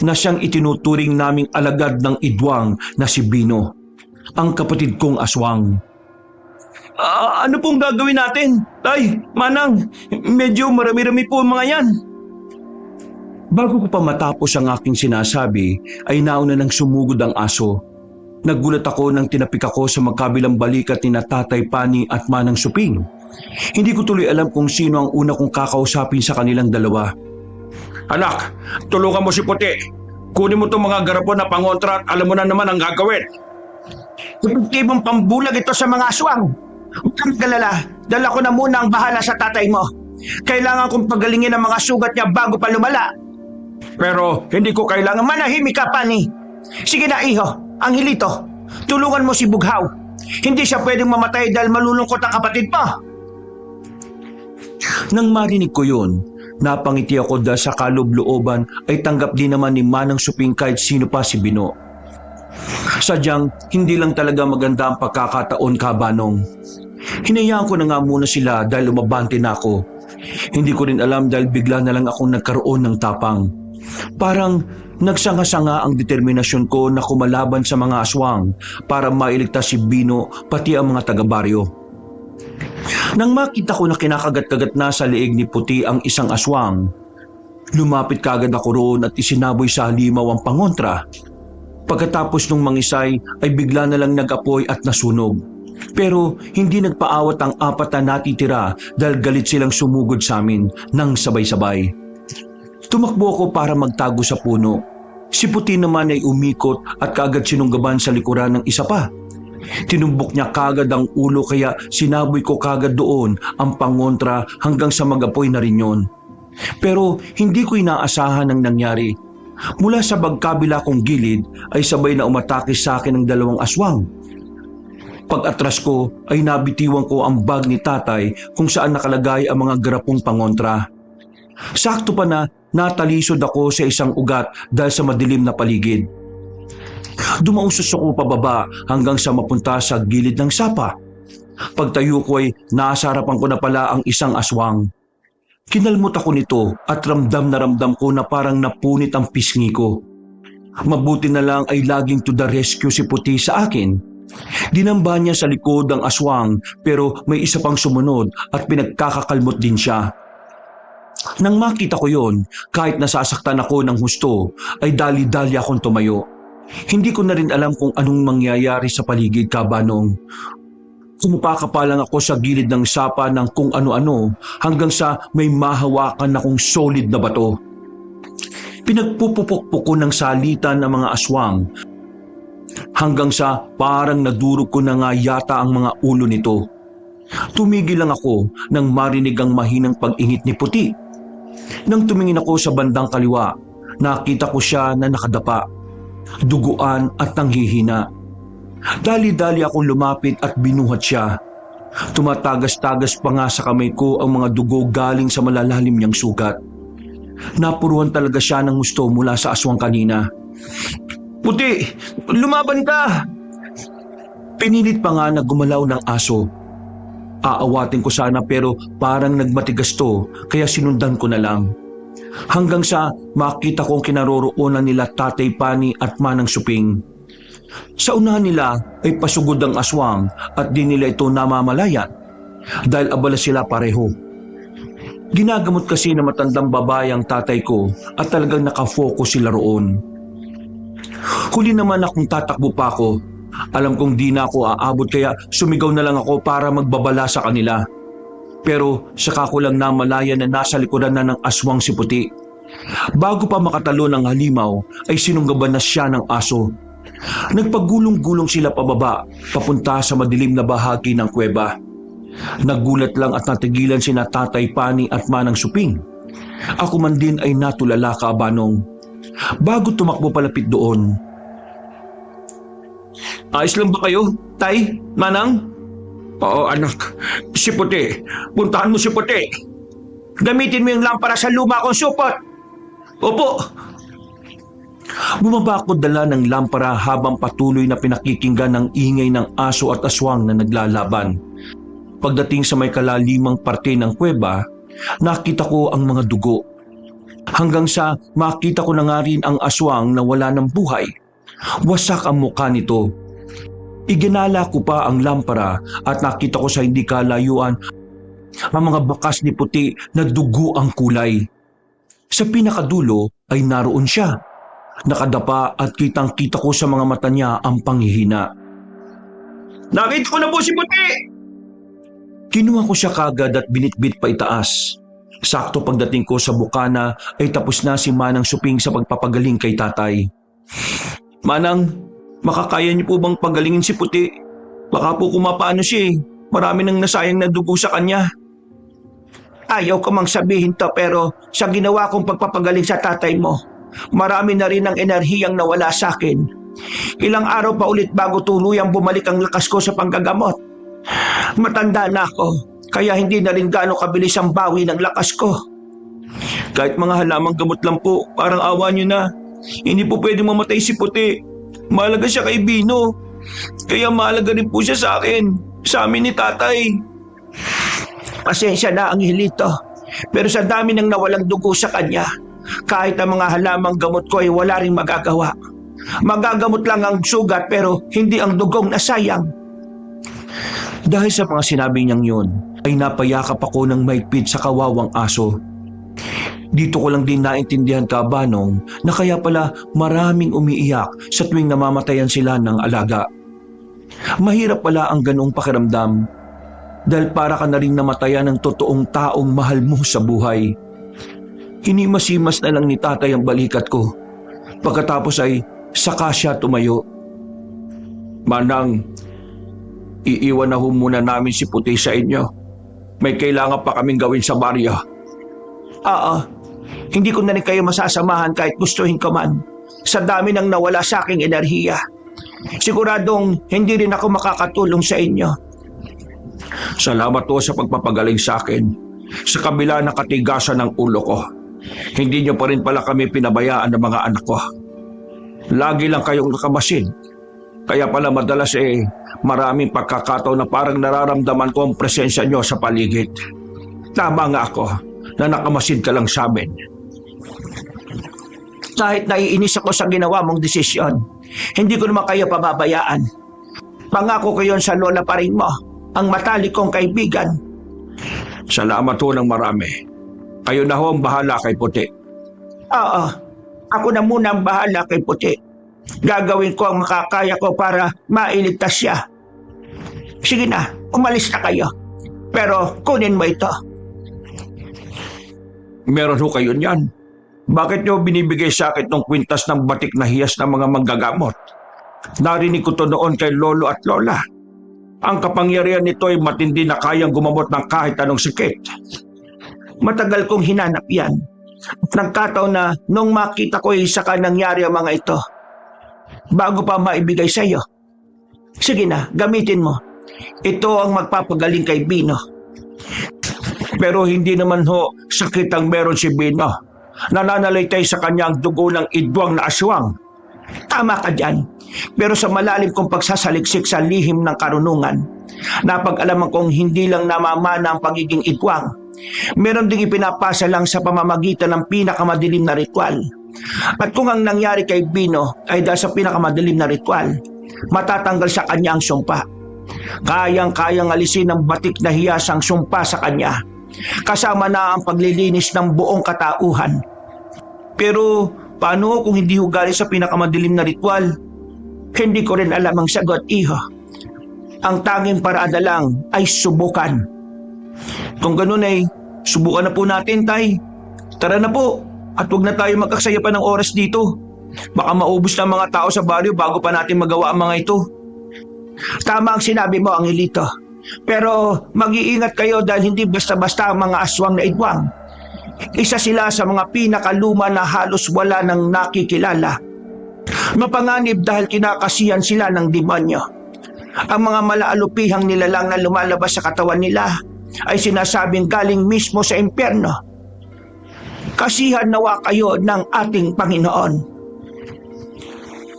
na siyang itinuturing naming alagad ng Idwang na si Bino, ang kapatid kong aswang. Ano pong gagawin natin? Tay, Manang, medyo marami-rami po mga yan. Bago ko pa matapos ang aking sinasabi, ay nauna nang sumugod ang aso. Naggulat ako nang tinapik ako sa magkabilang balikat ni Tatay Pani at Manang Suping. Hindi ko tuloy alam kung sino ang una kong kakausapin sa kanilang dalawa. Anak, tulungan mo si Puti. Kunin mo itong mga garapon na pangontra at alam mo na naman ang gagawin. Epektibong pambulag ito sa mga aswang. Huwag kang galala, dala ko na muna ang bahala sa tatay mo. Kailangan kong pagalingin ang mga sugat niya bago pa lumala. Pero hindi ko kailangan Manahimik ka, Pani. Sige na, iho, ang hilito. Tulungan mo si Bughaw. Hindi siya pwedeng mamatay dahil malulungkot ang kapatid mo. Nang marinig ko yun, napangiti ako dahil sa kaloob-looban ay tanggap din naman ni Manang Suping kahit sino pa si Bino. Sadyang hindi lang talaga maganda ang pagkakataon, Kabanong. Hinayaan ko na nga muna sila dahil umabante na ako. Hindi ko rin alam dahil bigla na lang akong nagkaroon ng tapang. Parang nagsanga-sanga ang determinasyon ko na kumalaban sa mga aswang para mailigtas si Bino pati ang mga taga-baryo. Nang makita ko na kinakagat-kagat na sa leeg ni Puti ang isang aswang, lumapit kagad ako roon at isinaboy sa halimaw ang pangontra. Pagkatapos nung mangisay ay bigla na lang nag-apoy at nasunog. Pero hindi nagpaawat ang 4 na natitira dahil galit silang sumugod sa amin nang sabay-sabay. Tumakbo ako para magtago sa puno. Si Puti naman ay umikot at kaagad sinunggaban sa likuran ng isa pa. Tinumbok niya kagad ang ulo kaya sinaboy ko kagad doon ang pangontra hanggang sa mag-apoy na rin yon. Pero hindi ko inaasahan ang nangyari. Mula sa magkabila kong gilid ay sabay na umatake sa akin ang 2 aswang. Pag-atras ko ay nabitiwan ko ang bag ni Tatay kung saan nakalagay ang mga garapong pangontra. Sakto pa na natalisod ako sa isang ugat dahil sa madilim na paligid. Dumausos ako pababa hanggang sa mapunta sa gilid ng sapa. Pagtayo ko ay nasa harapan ko na pala ang isang aswang. Kinalmot ako nito at ramdam na ramdam ko na parang napunit ang pisngi ko. Mabuti na lang ay laging to the rescue si Puti sa akin. Dinamba niya sa likod ang aswang pero may isa pang sumunod at pinagkakakalmot din siya. Nang makita ko yon, kahit nasasaktan ako ng husto, ay dali-dali akong tumayo. Hindi ko na rin alam kung anong mangyayari sa paligid, Kabanong. Kumupaka pa lang ako sa gilid ng sapa ng kung ano-ano hanggang sa may mahawakan akong solid na bato. Pinagpupupok ko ng salitan ng mga aswang hanggang sa parang nadurog ko na nga yata ang mga ulo nito. Tumigil lang ako nang marinig ang mahinang pag-ingit ni Puti. Nang tumingin ako sa bandang kaliwa, nakita ko siya na nakadapa, duguan at nanghihina. Dali-dali akong lumapit at binuhat siya. Tumatagas-tagas pa nga sa kamay ko ang mga dugo galing sa malalalim niyang sugat. Napuruhan talaga siya ng gusto mula sa aswang kanina. "Puti, lumaban ka!" Pinilit pa nga na gumalaw ng aso. Aawatin ko sana pero parang nagmatigas to kaya sinundan ko na lang. Hanggang sa makita kong kinaroroonan nila Tatay Pani at Manang Suping. Sa unahan nila ay pasugod ang aswang at di nila ito namamalayan dahil abala sila pareho. Ginagamot kasi na matandang babae ang tatay ko at talagang nakafocus sila roon. Huli naman akong tatakbo pa ako. Alam kong di na ako aabot kaya sumigaw na lang ako para magbabala sa kanila. Pero saka ko lang namalayan na nasa likuran na ng aswang si Puti. Bago pa makatalo ng halimaw ay sinunggaban na siya ng aso. Nagpagulong-gulong sila pababa, papunta sa madilim na bahagi ng kuweba. Nagulat lang at natigilan sina Tatay Pani at Manang Suping. Ako man din ay natulala kaabanong. Bago tumakbo palapit doon. Ayos lang ba kayo, Tay, Manang? Oo anak, si Puti. Puntahan mo si Puti. Gamitin mo yung lampara sa luma kong supot. Opo. Bumaba ako dala ng lampara habang patuloy na pinakikinggan ng ingay ng aso at aswang na naglalaban. Pagdating sa may kalalimang parte ng kuweba, nakita ko ang mga dugo. Hanggang sa makita ko na nga rin ang aswang na wala ng buhay. Wasak ang mukha nito. Iginala ko pa ang lampara at nakita ko sa hindi kalayuan ang mga bakas ni Puti na dugo ang kulay. Sa pinakadulo ay naroon siya. Nakadapa at kitang-kita ko sa mga mata niya ang panghihina. Nakita ko na po si Puti! Kinuha ko siya kagad at binitbit pa itaas. Sakto pagdating ko sa bukana ay tapos na si Manang Suping sa pagpapagaling kay tatay. Manang, makakaya niyo po bang pagalingin si Puti? Baka po kumapaano siya eh. Marami nang nasayang na dugo sa kanya. Ayaw ko mang sabihin to pero sa ginawa kong pagpapagaling sa tatay mo, marami na rin ang enerhiyang nawala sa akin. Ilang araw pa ulit bago tuluyang bumalik ang lakas ko sa panggagamot. Matanda na ako, kaya hindi na rin gaano kabilis ang bawi ng lakas ko. Kahit mga halamang gamot lang po, parang awa niyo na. Hindi po pwedeng mamatay si Puti. Mahalaga siya kay Bino. Kaya mahalaga rin po siya sa akin, sa amin ni tatay. Pasensya na ang hilito, pero sa dami ng nawalang dugo sa kanya, kahit ang mga halamang gamot ko ay wala ring magagawa. Magagamot lang ang sugat pero hindi ang dugong nasayang. Dahil sa mga sinabi niyang yun, ay napayakap ako ng maigpit sa kawawang aso. Dito ko lang din naintindihan kabanong na kaya pala maraming umiiyak sa tuwing namamatayan sila ng alaga. Mahirap pala ang ganoong pakiramdam dahil para ka na rin namatayan ng totoong taong mahal mo sa buhay. Hinimasimas na lang ni tatay ang balikat ko. Pagkatapos ay saka siya tumayo. Manang, iiwan na ho muna namin si Puti sa inyo. May kailangan pa kaming gawin sa baryo. Oo, hindi ko na rin kayo masasamahan kahit gustuhin ko man. Sa dami ng nawala sa aking enerhiya. Siguradong hindi rin ako makakatulong sa inyo. Salamat po sa pagpapagaling sa akin. Sa kabila ng katigasan ng ulo ko, hindi niyo pa rin pala kami pinabayaan ng mga anak ko. Lagi lang kayong nakamasid. Kaya pala madalas maraming pagkakataon na parang nararamdaman ko ang presensya niyo sa paligid. Tama nga ako na nakamasid ka lang sa amin. Kahit naiinis ako sa ginawa mong desisyon, hindi ko naman kayo pababayaan. Pangako ko yon sa lola pa rin mo, ang matalik kong kaibigan. Salamat ho ng marami. Kayo na ho ang bahala kay Puti. Oo, ako na muna ang bahala kay Puti. Gagawin ko ang makakaya ko para mailigtas siya. Sige na, umalis na kayo. Pero kunin mo ito. Meron ho kayo niyan. Bakit niyo binibigay sa akin ng kwintas ng batik na hiyas ng mga manggagamot? Narinig ko to noon kay Lolo at Lola. Ang kapangyarihan nito ay matindi na kayang gumamot ng kahit anong sakit. Matagal kong hinanap yan. Nagkataon na nung makita ko saka nangyari ang mga ito. Bago pa maibigay sa iyo. Sige na, gamitin mo. Ito ang magpapagaling kay Bino. Pero hindi naman ho sakit ang meron si Bino. Nananalaytay sa kanya ang dugo ng idwang na aswang. Tama ka dyan. Pero sa malalim kong pagsasaliksik sa lihim ng karunungan, napag-alaman kong hindi lang namamana ang pagiging igwang. Meron ding ipinapasa lang sa pamamagitan ng pinakamadilim na ritual. At kung ang nangyari kay Bino ay dahil sa pinakamadilim na ritual, matatanggal sa kanya ang sumpa. Kayang-kayang alisin ng batik na hiyas ang sumpa sa kanya, kasama na ang paglilinis ng buong katauhan. Pero paano kung hindi hugali sa pinakamadilim na ritual? Hindi ko rin alam ang sagot, iho. Ang tanging paraan na lang ay subukan. Kung ganun ay, subukan na po natin, Tay. Tara na po, at huwag na tayo magkaksaya pa ng oras dito. Baka maubos na ang mga tao sa baryo bago pa natin magawa ang mga ito. Tama ang sinabi mo, Angelito. Pero mag-iingat kayo dahil hindi basta-basta ang mga aswang na igwang. Isa sila sa mga pinakaluma na halos wala nang nakikilala. Mapanganib dahil kinakasihan sila ng demonyo. Ang mga malaalupihang nilalang na lumalabas sa katawan nila ay sinasabing galing mismo sa impyerno. Kasihan nawa kayo ng ating Panginoon.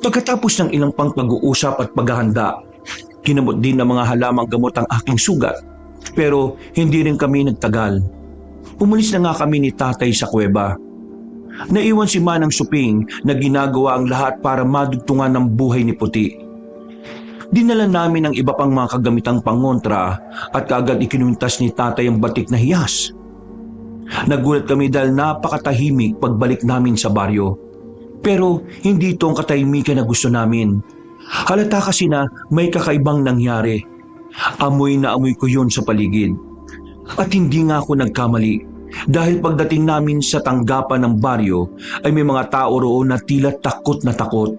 Pagkatapos ng ilang pang pag-uusap at paghahanda, kinamot din ng mga halamang gamot ang aking sugat. Pero hindi rin kami nagtagal. Umalis na nga kami ni Tatay sa kuweba. Naiwan si Manang Suping na ginagawa ang lahat para madugtungan ng buhay ni Puti. Dinala namin ang iba pang mga kagamitang pangontra at kaagad ikinuntas ni Tatay ang batik na hiyas. Nagulat kami dahil napakatahimik pagbalik namin sa baryo. Pero hindi ito ang katahimikan na gusto namin. Halata kasi na may kakaibang nangyari. Amoy na amoy ko yun sa paligid. At hindi nga ako nagkamali dahil pagdating namin sa tanggapan ng baryo ay may mga tao roon na tila takot na takot.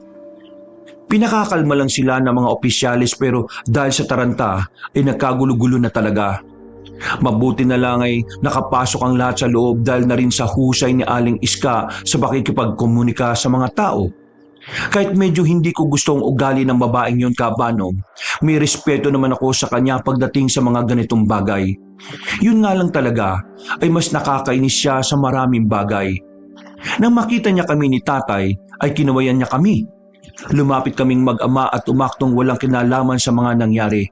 Pinakakalma lang sila ng mga opisyalis pero dahil sa taranta ay nagkagulo-gulo na talaga. Mabuti na lang ay nakapasok ang lahat sa loob dahil na rin sa husay ni Aling Iska sa pakikipagkomunika sa mga tao. Kahit medyo hindi ko gusto ang ugali ng babaeng yon, Kabanong, may respeto naman ako sa kanya pagdating sa mga ganitong bagay. Yun nga lang talaga ay mas nakakainis siya sa maraming bagay. Nang makita niya kami ni Tatay ay kinawayan niya kami. Lumapit kaming mag-ama at umaktong walang kinalaman sa mga nangyari.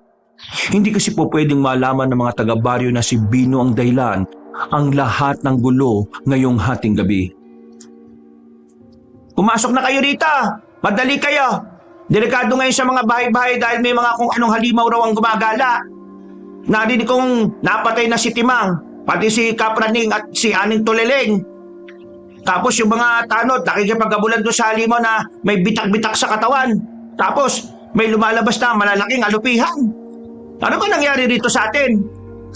Hindi kasi po pwedeng malaman ng mga taga-baryo na si Bino ang dahilan ang lahat ng gulo ngayong hating gabi. Pumasok na kayo rito! Madali kayo! Delikado ngayon sa mga bahay-bahay dahil may mga kung anong halimaw raw ang gumagala. Narinig kong napatay na si Timang, pati si Kapraning at si Aning Tuleleng. Tapos yung mga tanod nakikipag-abulan doon sa halimaw na may bitak-bitak sa katawan. Tapos may lumalabas na malalaking alupihan. Ano ba nangyari rito sa atin?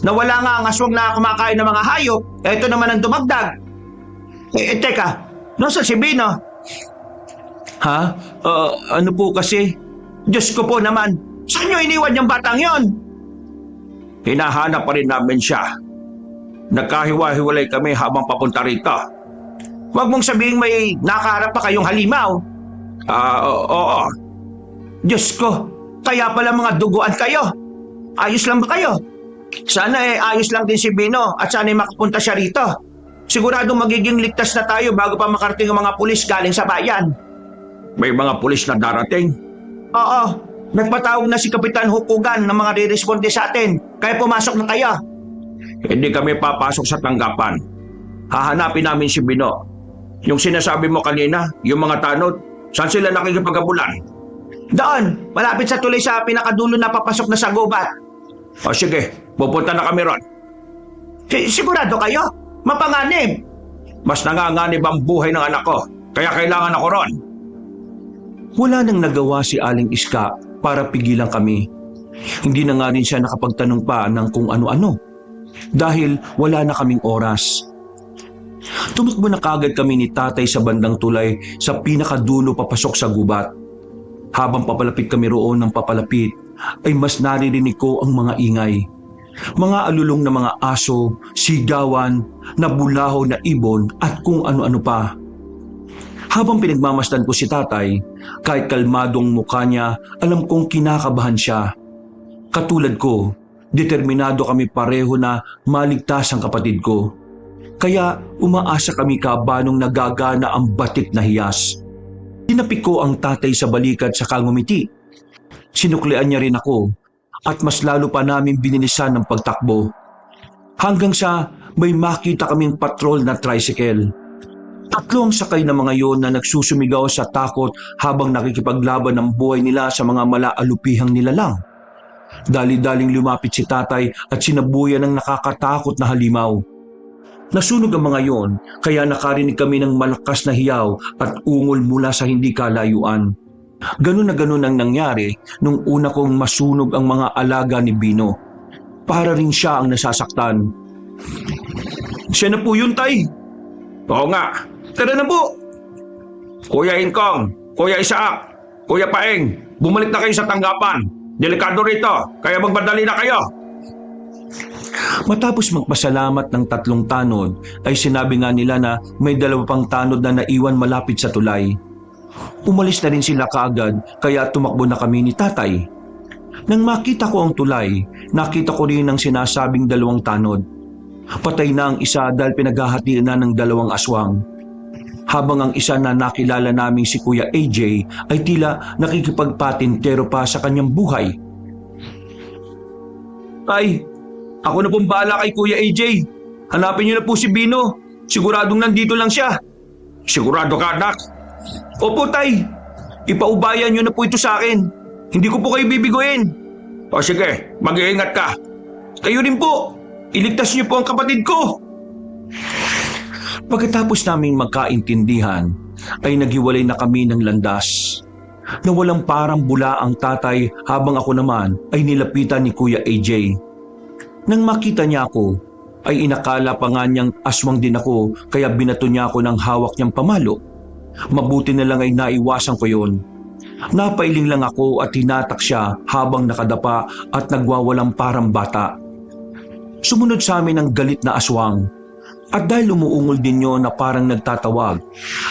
Nawala nga ang aswang na kumakain ng mga hayop. Ito naman ang dumagdag. Teka, nasaan si Bino? Ha? Ano po kasi? Diyos ko po naman, saan nyo iniwan yung batang yon? Hinahanap pa rin namin siya. Nagkahiwa-hiwalay kami habang papunta rito. Huwag mong sabihin may nakaharap pa kayong halimaw. Oo. Diyos ko, kaya pala mga duguan kayo. Ayos lang ba kayo? Sana ayos lang din si Bino at sana makapunta siya rito. Siguradong magiging ligtas na tayo bago pa makarating ang mga pulis galing sa bayan. May mga pulis na darating? Oo, nagpatawag na si Kapitan Hukugan ng mga re-responde sa atin. Kaya pumasok na kayo. Hindi kami papasok sa tanggapan. Hahanapin namin si Bino. Yung sinasabi mo kanina, yung mga tanod, saan sila nakikipag-abulan? Doon, malapit sa tuloy sa pinakadulo na papasok na sa gubat. O sige, pupunta na kami ron. Sigurado kayo? Mapanganib. Mas nanganganib ang buhay ng anak ko, kaya kailangan ako ron. Wala nang nagawa si Aling Iska para pigilan kami. Hindi na nga rin siya nakapagtanong pa ng kung ano-ano dahil wala na kaming oras. Tumakbo na kagad kami ni Tatay sa bandang tulay sa pinakadulo papasok sa gubat. Habang papalapit kami roon ng papalapit ay mas naririnig ko ang mga ingay. Mga alulong na mga aso, sigawan, nabulaho na ibon at kung ano-ano pa. Habang pinagmamasdan ko si Tatay, kahit kalmadong mukha niya, alam kong kinakabahan siya. Katulad ko, determinado kami pareho na maligtas ang kapatid ko. Kaya umaasa kami, Kabanong, nagagana ang batik na hiyas. Tinapik ko ang tatay sa balikat sa ngumiti. Sinuklian niya rin ako at mas lalo pa namin binilisan ng pagtakbo. Hanggang sa may makita kaming patrol na tricycle. 3 ang sakay na mga yon na nagsusumigaw sa takot habang nakikipaglaban ng buhay nila sa mga malaalupihang nilalang. Dali-daling lumapit si tatay at sinabuyan ng nakakatakot na halimaw. Nasunog ang mga yon kaya nakarinig kami ng malakas na hiyaw at ungol mula sa hindi kalayuan. Ganun na ganun ang nangyari nung una kong masunog ang mga alaga ni Bino. Para rin siya ang nasasaktan. Siya na po yun, tay. Oo nga. Tara na po. Kuya Ingkong, Kuya Isaac, Kuya Paeng, bumalik na kayo sa tanggapan. Delikado rito, kaya magbadali na kayo. Matapos magpasalamat ng 3 tanod, ay sinabi nga nila na may 2 pang tanod na naiwan malapit sa tulay. Umalis na rin sila kaagad kaya tumakbo na kami ni tatay. Nang makita ko ang tulay, nakita ko rin ang sinasabing 2 tanod. Patay na ang isa dahil pinaghahatiin na ng 2 aswang. Habang ang isa na nakilala naming si Kuya AJ ay tila nakikipagpatintero pa sa kanyang buhay. Tay, ako na pong bahala kay Kuya AJ. Hanapin niyo na po si Bino. Siguradong nandito lang siya. Sigurado ka, anak? Opo, tay. Ipaubayan niyo na po ito sa akin. Hindi ko po kayo bibiguin. O sige, mag-iingat ka. Kayo rin po. Iligtas niyo po ang kapatid ko. Pagkatapos naming magkaintindihan, ay naghiwalay na kami ng landas. Na walang parang bula ang tatay habang ako naman ay nilapitan ni Kuya AJ. Nang makita niya ako, ay inakala pa nga niyang aswang din ako kaya binato niya ako ng hawak niyang pamalo. Mabuti na lang ay naiwasan ko yon. Napailing lang ako at hinatak siya habang nakadapa at nagwawalang parang bata. Sumunod sa amin ang galit na aswang. At dahil umuungol din yun na parang nagtatawag,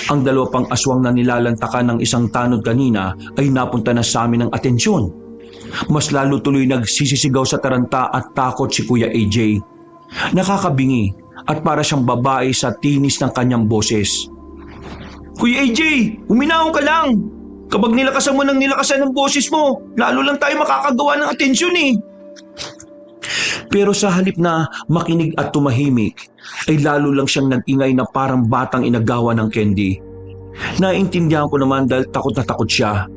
ang 2 pang aswang na nilalantakan ng isang tanod kanina ay napunta na sa amin ng atensyon. Mas lalo tuloy nagsisisigaw sa taranta at takot si Kuya AJ. Nakakabingi at para siyang babae sa tinis ng kanyang boses. Kuya AJ, uminahon ka lang. Kapag nilakasan mo ng nilakasan ng boses mo, lalo lang tayo makakagawa ng atensyon eh. Pero sa halip na makinig at tumahimik, ay lalo lang siyang nag-ingay na parang batang inagawa ng candy. Naintindihan ko naman dahil takot na takot siya.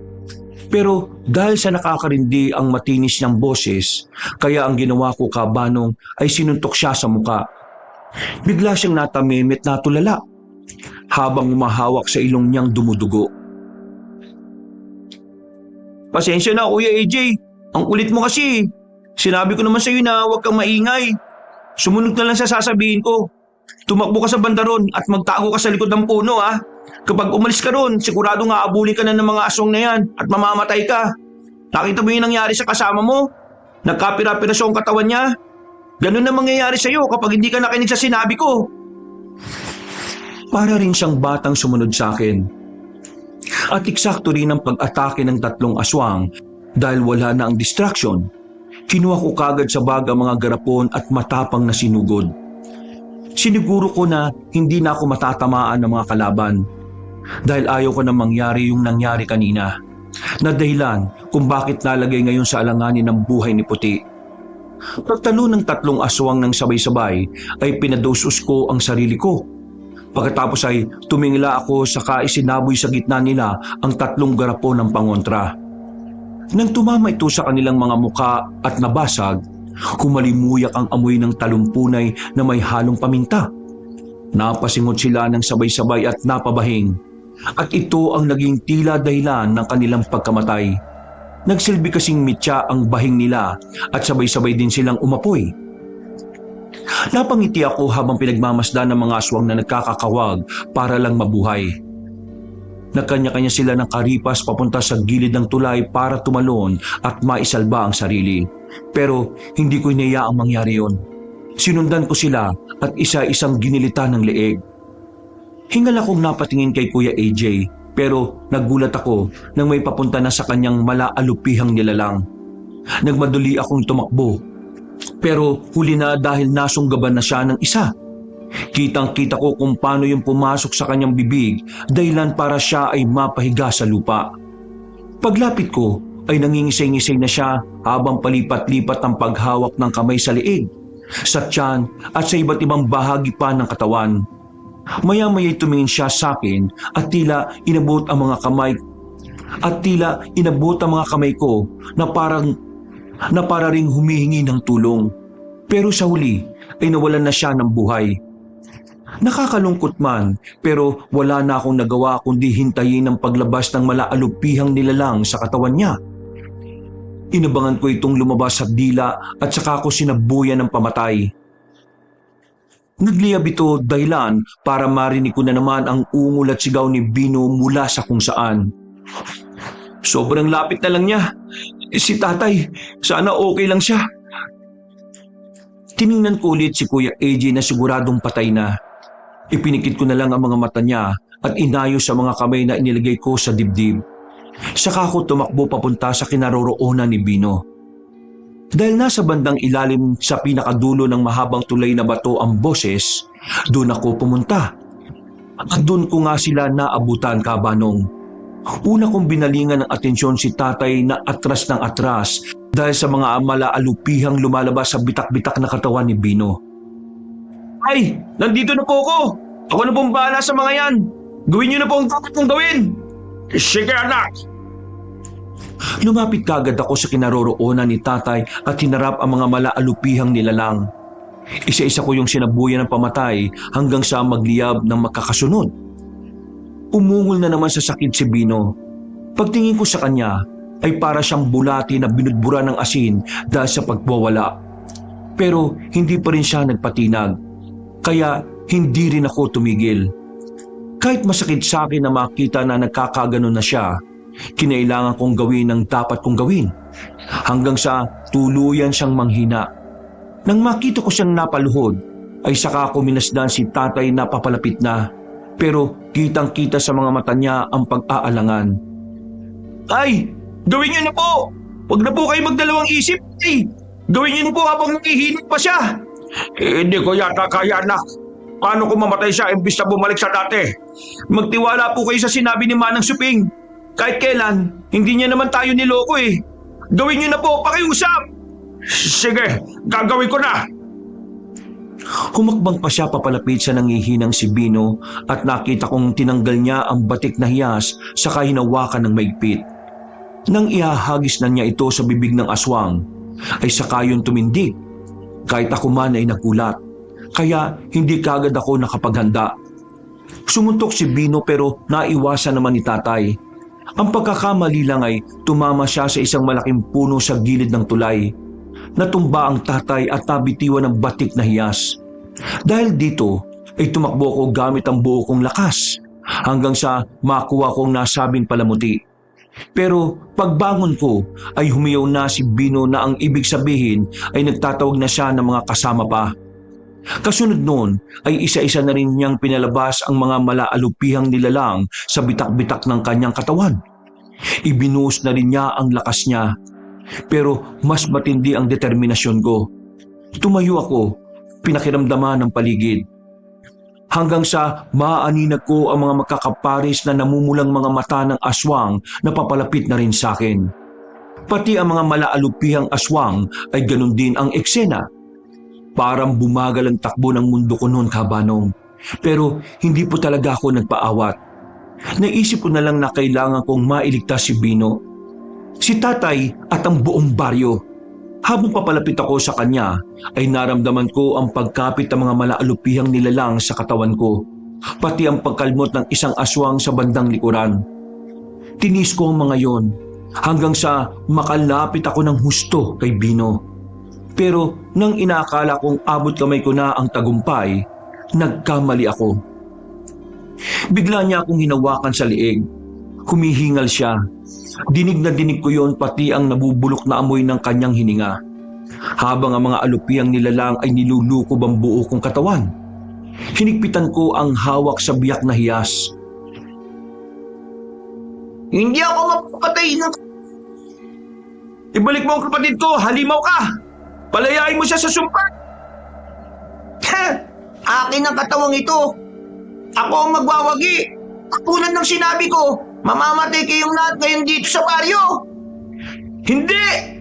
Pero dahil sa nakakarindi ang matinis niyang boses, kaya ang ginawa ko kabanong ay sinuntok siya sa muka. Bigla siyang natamimit na tulala, habang umahawak sa ilong niyang dumudugo. Pasensya na Kuya AJ, ang kulit mo kasi. Sinabi ko naman sa iyo na huwag kang maingay. Sumunod na lang sa sasabihin ko. Tumakbo ka sa bandaron at magtago ka sa likod ng puno ha. Kapag umalis ka ron, sigurado nga abulin ka na ng mga aswang na yan at mamamatay ka. Nakita mo yung nangyari sa kasama mo? Nagkapira-pirasyo ang katawan niya. Ganun na mangyayari sa iyo kapag hindi ka nakinig sa sinabi ko. Para rin siyang batang sumunod sa akin. At eksakto rin ang pag-atake ng 3 aswang dahil wala na ang distraction. Kinuha ko kagad sa bag ang mga garapon at matapang na sinugod. Siniguro ko na hindi na ako matatamaan ng mga kalaban dahil ayaw ko na mangyari yung nangyari kanina na dahilan kung bakit nalagay ngayon sa alanganin ng buhay ni Puti. Pagtalo ng 3 aswang ng sabay-sabay ay pinadosus ko ang sarili ko. Pagkatapos ay tumingila ako saka isinaboy sa gitna nila ang 3 garapon ng pangontra. Nang tumama ito sa kanilang mga muka at nabasag, kumalimuyak ang amoy ng talumpunay na may halong paminta. Napasingot sila ng sabay-sabay at napabahing. At ito ang naging tila dahilan ng kanilang pagkamatay. Nagsilbi kasing mitya ang bahing nila at sabay-sabay din silang umapoy. Napangiti ako habang pinagmamasdan ng mga aswang na nagkakakawag para lang mabuhay. Nagkanya-kanya sila ng karipas papunta sa gilid ng tulay para tumalon at maisalba ang sarili. Pero hindi ko inayaang mangyari yon. Sinundan ko sila at isa-isang ginilitan ng leeg. Hingal akong napatingin kay Kuya AJ pero nagulat ako nang may papunta na sa kanyang malaalupihang nilalang. Nagmadali akong tumakbo pero huli na dahil nasunggaban na siya ng isa. Kitang-kita ko kung paano yung pumasok sa kanyang bibig dahilan para siya ay mapahiga sa lupa. Paglapit ko ay nangingisay-ngisay na siya habang palipat-lipat ang paghawak ng kamay sa liig, sa tiyan at sa iba't ibang bahagi pa ng katawan. Maya-maya'y tumingin siya sa akin at tila inabot ang mga kamay ko na para ring humihingi ng tulong. Pero sa huli ay nawalan na siya ng buhay. Nakakalungkot man, pero wala na akong nagawa kundi hintayin ang paglabas ng malaalupihang nilalang sa katawan niya. Inabangan ko itong lumabas sa dila at saka ko sinabuyan ng pamatay. Nagliyab ito dahilan para marinig ko na naman ang ungol at sigaw ni Bino mula sa kung saan. Sobrang lapit na lang niya. Si tatay, sana okay lang siya. Tiningnan ko ulit si Kuya AJ na siguradong patay na. Ipinikit ko na lang ang mga mata niya at inayos sa mga kamay na inilagay ko sa dibdib. Saka ako tumakbo papunta sa kinaroroonan ni Bino. Dahil nasa bandang ilalim sa pinakadulo ng mahabang tulay na bato ang boses, doon ako pumunta. At doon ko nga sila naabutan, Kabanong. Una kong binalingan ng atensyon si tatay na atras ng atras dahil sa mga malaalupihang lumalabas sa bitak-bitak na katawan ni Bino. Ay, nandito na po ako! Ako na pong bahala sa mga yan! Gawin niyo na po ang dapat kong gawin! Sige anak! Lumapit kagad ako sa kinaroroonan ni tatay at hinarap ang mga malaalupihang nilalang. Isa-isa ko yung sinabuyan ng pamatay hanggang sa magliyab ng magkakasunod. Umungol na naman sa sakit si Bino. Pagtingin ko sa kanya ay para siyang bulati na binudbura ng asin dahil sa pagwawala. Pero hindi pa rin siya nagpatinag. Kaya hindi rin ako tumigil. Kahit masakit sa akin na makita na nagkakaganon na siya, kinailangan kong gawin ang dapat kong gawin hanggang sa tuluyan siyang manghina. Nang makita ko siyang napaluhod, ay saka ako minasdan si tatay na papalapit na, pero kitang-kita sa mga mata niya ang pag-aalangan. Ay! Gawin niyo na po! Huwag na po kayo magdalawang isip! Ay! Gawin niyo na po habang nangihinit pa siya! Hindi ko yata kaya anak. Paano kung mamatay siya imbis na bumalik sa dati? Magtiwala po kayo sa sinabi ni Manang Suping. Kahit kailan, hindi niya naman tayo niloko eh. Gawin niyo na po, pakiusap! Sige, gagawin ko na! Humakbang pa siya papalapit sa nangihinang si Bino at nakita kong tinanggal niya ang batik na hiyas saka hinawakan ng maigpit. Nang ihahagis na niya ito sa bibig ng aswang, ay saka yun tumindig. Kahit ako man ay nagulat, kaya hindi kagad ako nakapaghanda. Sumuntok si Bino pero naiwasan naman ni tatay. Ang pagkakamali lang ay tumama siya sa isang malaking puno sa gilid ng tulay. Natumba ang tatay at nabitiwan ng batik na hiyas. Dahil dito ay tumakbo ako gamit ang buo kong lakas hanggang sa makuha kong nasabing palamuti. Pero pagbangon ko ay humiyaw na si Bino na ang ibig sabihin ay nagtatawag na siya ng mga kasama pa. Kasunod noon ay isa-isa na rin niyang pinalabas ang mga malaalupihang nilalang sa bitak-bitak ng kanyang katawan. Ibinuhos na rin niya ang lakas niya. Pero mas matindi ang determinasyon ko. Tumayo ako, pinakiramdaman ng paligid. Hanggang sa maaaninag ko ang mga magkakaparis na namumulang mga mata ng aswang na papalapit na rin sa akin. Pati ang mga malaalupihang aswang ay ganun din ang eksena. Parang bumagal ang takbo ng mundo ko noon, Kabanong. Pero hindi po talaga ako nagpaawat. Naisip ko na lang na kailangan kong mailigtas si Bino, si tatay at ang buong baryo. Habang papalapit ako sa kanya, ay naramdaman ko ang pagkapit ng mga malaalupihang nilalang sa katawan ko, pati ang pagkalmot ng isang aswang sa bandang likuran. Tinis ko ang mga yon hanggang sa makalapit ako ng husto kay Bino. Pero nang inaakala kong abot kamay ko na ang tagumpay, nagkamali ako. Bigla niya akong hinawakan sa liig. Humihingal siya. Dinig na dinig ko yon pati ang nabubulok na amoy ng kanyang hininga. Habang ang mga alupihang nilalang ay nilulukob ang buo kong katawan. Hinigpitan ko ang hawak sa biyak na hiyas. Hindi ako mapapatay na... Ibalik mo ang kapatid ko, halimaw ka! Palayain mo siya sa sumpa! Ha! Akin ang katawang ito. Ako ang magwawagi. Katulad ng sinabi ko, mamamatay kayong lahat ngayon dito sa baryo. Hindi!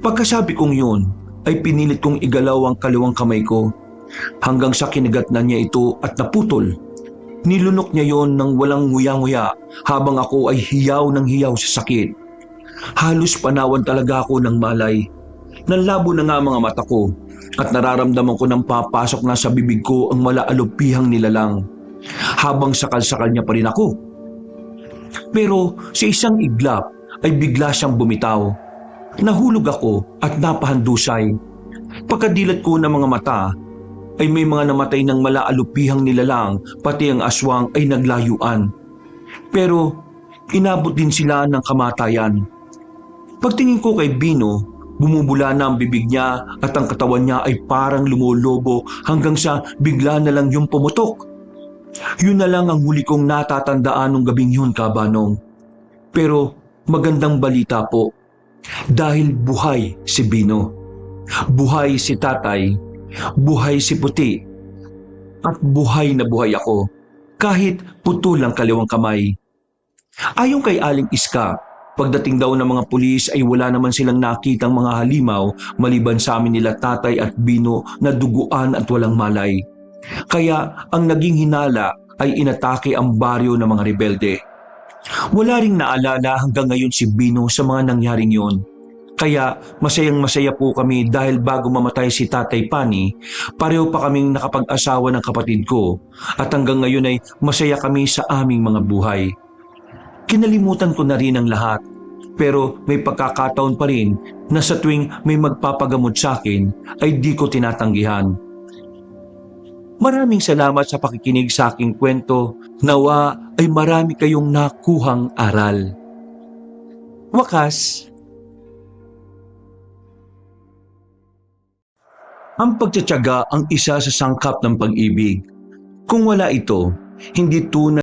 Pagkasabi kong yun, ay pinilit kong igalaw ang kaliwang kamay ko hanggang sa kinagat na niya ito at naputol. Nilunok niya yon ng walang nguya-nguya habang ako ay hiyaw ng hiyaw sa sakit. Halos panawan talaga ako ng malay. Nanlabo na nga ang mga mata ko at nararamdaman ko nang papasok na sa bibig ko ang malaalupihang nilalang habang sakal-sakal niya pa rin ako. Pero sa isang iglap ay bigla siyang bumitaw. Nahulog ako at napahandusay. Pagkadilat ko ng mga mata ay may mga namatay ng malaalupihang nilalang, pati ang aswang ay naglayuan. Pero inabot din sila ng kamatayan. Pagtingin ko kay Bino, bumubula na ang bibig niya at ang katawan niya ay parang lumolobo hanggang sa bigla na lang yung pumutok. Yun na lang ang huli kong natatandaan nung gabing yun, Kabanong. Pero magandang balita po, dahil buhay si Bino, buhay si Tatay, buhay si Puti, at buhay na buhay ako, kahit putol ang kaliwang kamay. Ayon kay Aling Iska, pagdating daw ng mga pulis ay wala naman silang nakitang mga halimaw maliban sa amin nila Tatay at Bino na duguan at walang malay. Kaya ang naging hinala ay inatake ang baryo ng mga rebelde. Wala ring naalala hanggang ngayon si Bino sa mga nangyaring yon. Kaya masayang masaya po kami dahil bago mamatay si Tatay Pani, pareho pa kaming nakapag-asawa ng kapatid ko at hanggang ngayon ay masaya kami sa aming mga buhay. Kinalimutan ko na rin ang lahat, pero may pagkakataon pa rin na sa tuwing may magpapagamot sa akin ay di ko tinatanggihan. Maraming salamat sa pakikinig sa aking kwento. Nawa ay marami kayong nakuhang aral. Wakas. Ang pagtitiyaga ang isa sa sangkap ng pag-ibig. Kung wala ito, hindi tunay